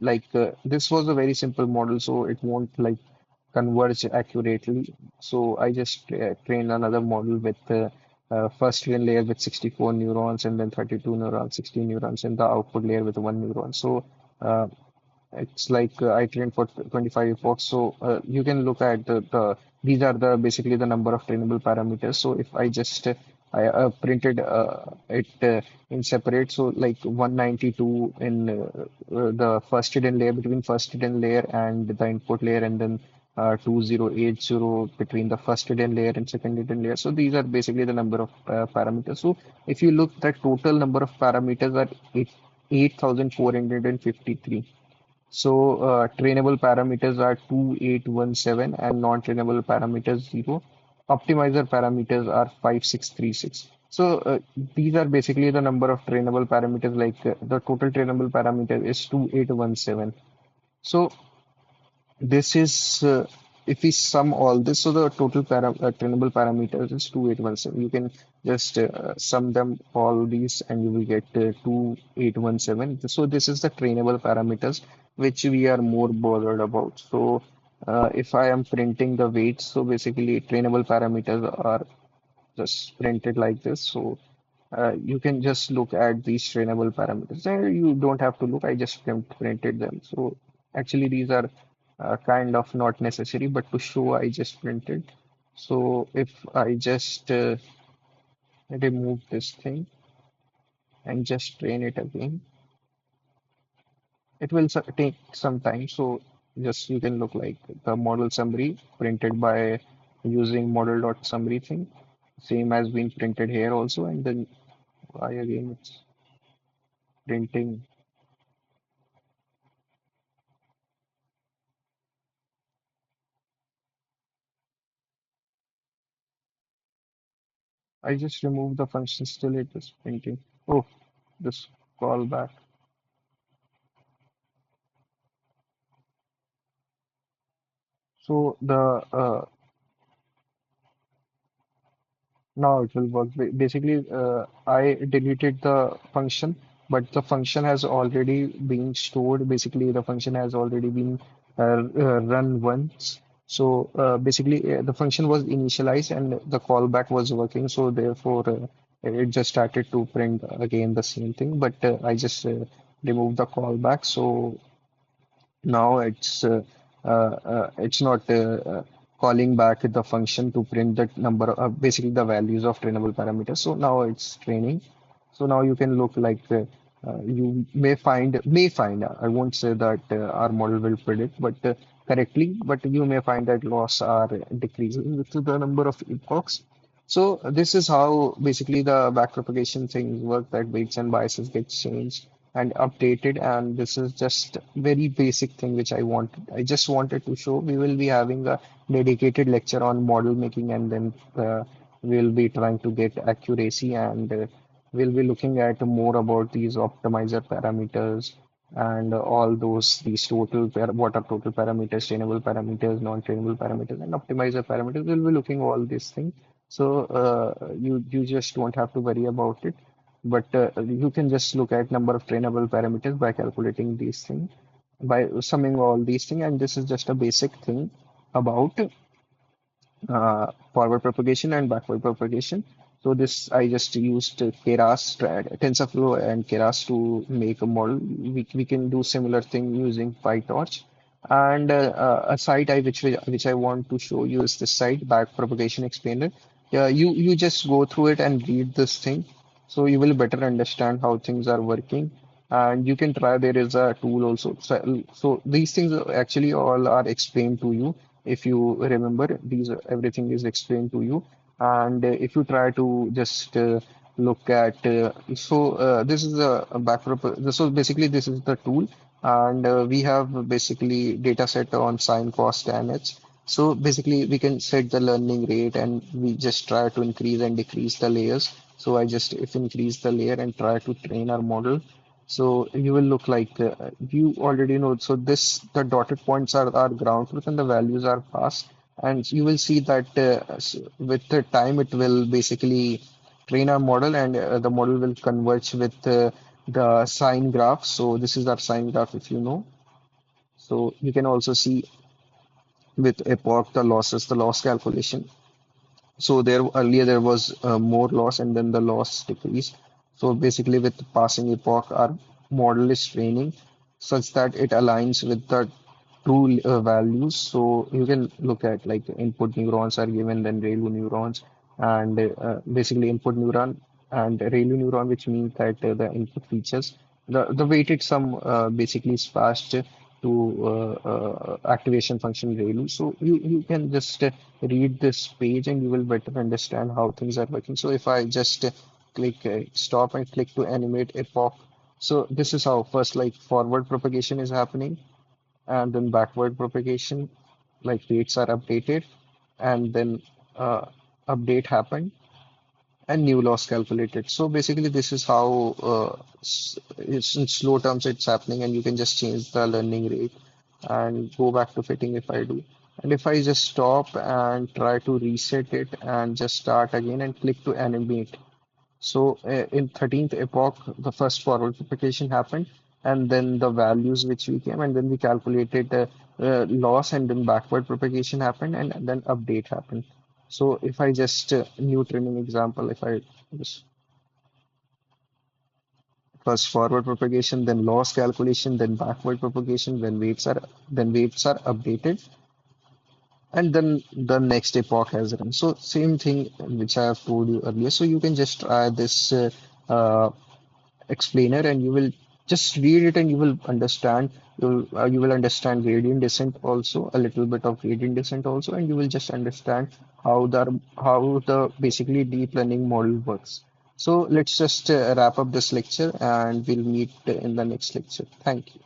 this was a very simple model, so it won't like converge accurately. So I just trained another model with first hidden layer with 64 neurons, and then 32 neurons, 16 neurons, and the output layer with one neuron. So uh, it's like I trained for 25 epochs. So you can look at these are the basically the number of trainable parameters. So if I just I printed it in separate, so like 192 in the first hidden layer, between first hidden layer and the input layer, and then 2080 between the first hidden layer and second hidden layer. So these are basically the number of parameters. So if you look, the total number of parameters are 8,453. So trainable parameters are 2817 and non-trainable parameters 0. Optimizer parameters are 5636. So these are basically the number of trainable parameters, the total trainable parameter is 2817. So this is if we sum all this, so the total trainable parameters is 2817. You can Just sum them all these and you will get 2817. So this is the trainable parameters which we are more bothered about. So if I am printing the weights, so basically trainable parameters are just printed like this. So you can just look at these trainable parameters. You don't have to look, I just printed them. So actually these are kind of not necessary, but to show I just printed. So if I just remove this thing and just train it again, it will take some time. So just you can look like the model summary printed by using model.summary thing. Same as been printed here also, and then I again it's printing. I just removed the function, still it is printing. Oh, this callback. So the now it will work. Basically, I deleted the function, but the function has already been stored. Basically, the function has already been run once. So basically, the function was initialized and the callback was working. So therefore, it just started to print again the same thing. But I just removed the callback. So now it's not calling back the function to print the number basically the values of trainable parameters. So now it's training. So now you can look like you may find I won't say that our model will predict, but correctly, but you may find that loss are decreasing with the number of epochs. So this is how basically the backpropagation things work, that weights and biases get changed and updated. And this is just very basic thing which I just wanted to show. We will be having a dedicated lecture on model making, and then we'll be trying to get accuracy, and we'll be looking at more about these optimizer parameters and all these what are total parameters, trainable parameters, non-trainable parameters, and optimizer parameters. We'll be looking all these things. So you just don't have to worry about it, but you can just look at number of trainable parameters by calculating these things, by summing all these things, and this is just a basic thing about forward propagation and backward propagation. So this I just used TensorFlow and Keras to make a model. We can do similar thing using PyTorch. And a site which I want to show you is this site, Backpropagation Explainer. You just go through it and read this thing, so you will better understand how things are working. And you can try. There is a tool also. So these things actually all are explained to you. If you remember, everything is explained to you. And if you try to just look at, this is a so basically this is the tool, and we have basically data set on sine, cos, tan, h. So basically we can set the learning rate, and we just try to increase and decrease the layers. So I just if increase the layer and try to train our model. So you will look like you already know. So the dotted points are our ground truth and the values are past. And you will see that with the time it will basically train our model, and the model will converge with the sine graph. So this is our sine graph if you know. So you can also see with epoch the losses, the loss calculation. So there earlier there was more loss and then the loss decreased. So basically with passing epoch, our model is training such that it aligns with the true values. So you can look at like input neurons are given, then ReLU neurons, and basically input neuron and ReLU neuron, which means that the input features, the weighted sum basically is passed to activation function ReLU. So you can just read this page and you will better understand how things are working. So if I just click stop and click to animate epoch, so this is how first like forward propagation is happening, and then backward propagation, like weights are updated, and then uh, update happened and new loss calculated. So basically, this is how it's in slow terms it's happening, and you can just change the learning rate and go back to fitting if I do. And if I just stop and try to reset it and just start again and click to animate, so in 13th epoch, the first forward propagation happened, and then the values which we came, and then we calculated loss, and then backward propagation happened, and then update happened. So if I just new training example, if I just first forward propagation, then loss calculation, then backward propagation, then weights are updated, and then the next epoch has run. So same thing which I have told you earlier. So you can just try this explainer, and you will just read it and you will understand. You will understand gradient descent also, a little bit of gradient descent also, and you will just understand how the basically deep learning model works. So let's just wrap up this lecture, and we'll meet in the next lecture. Thank you.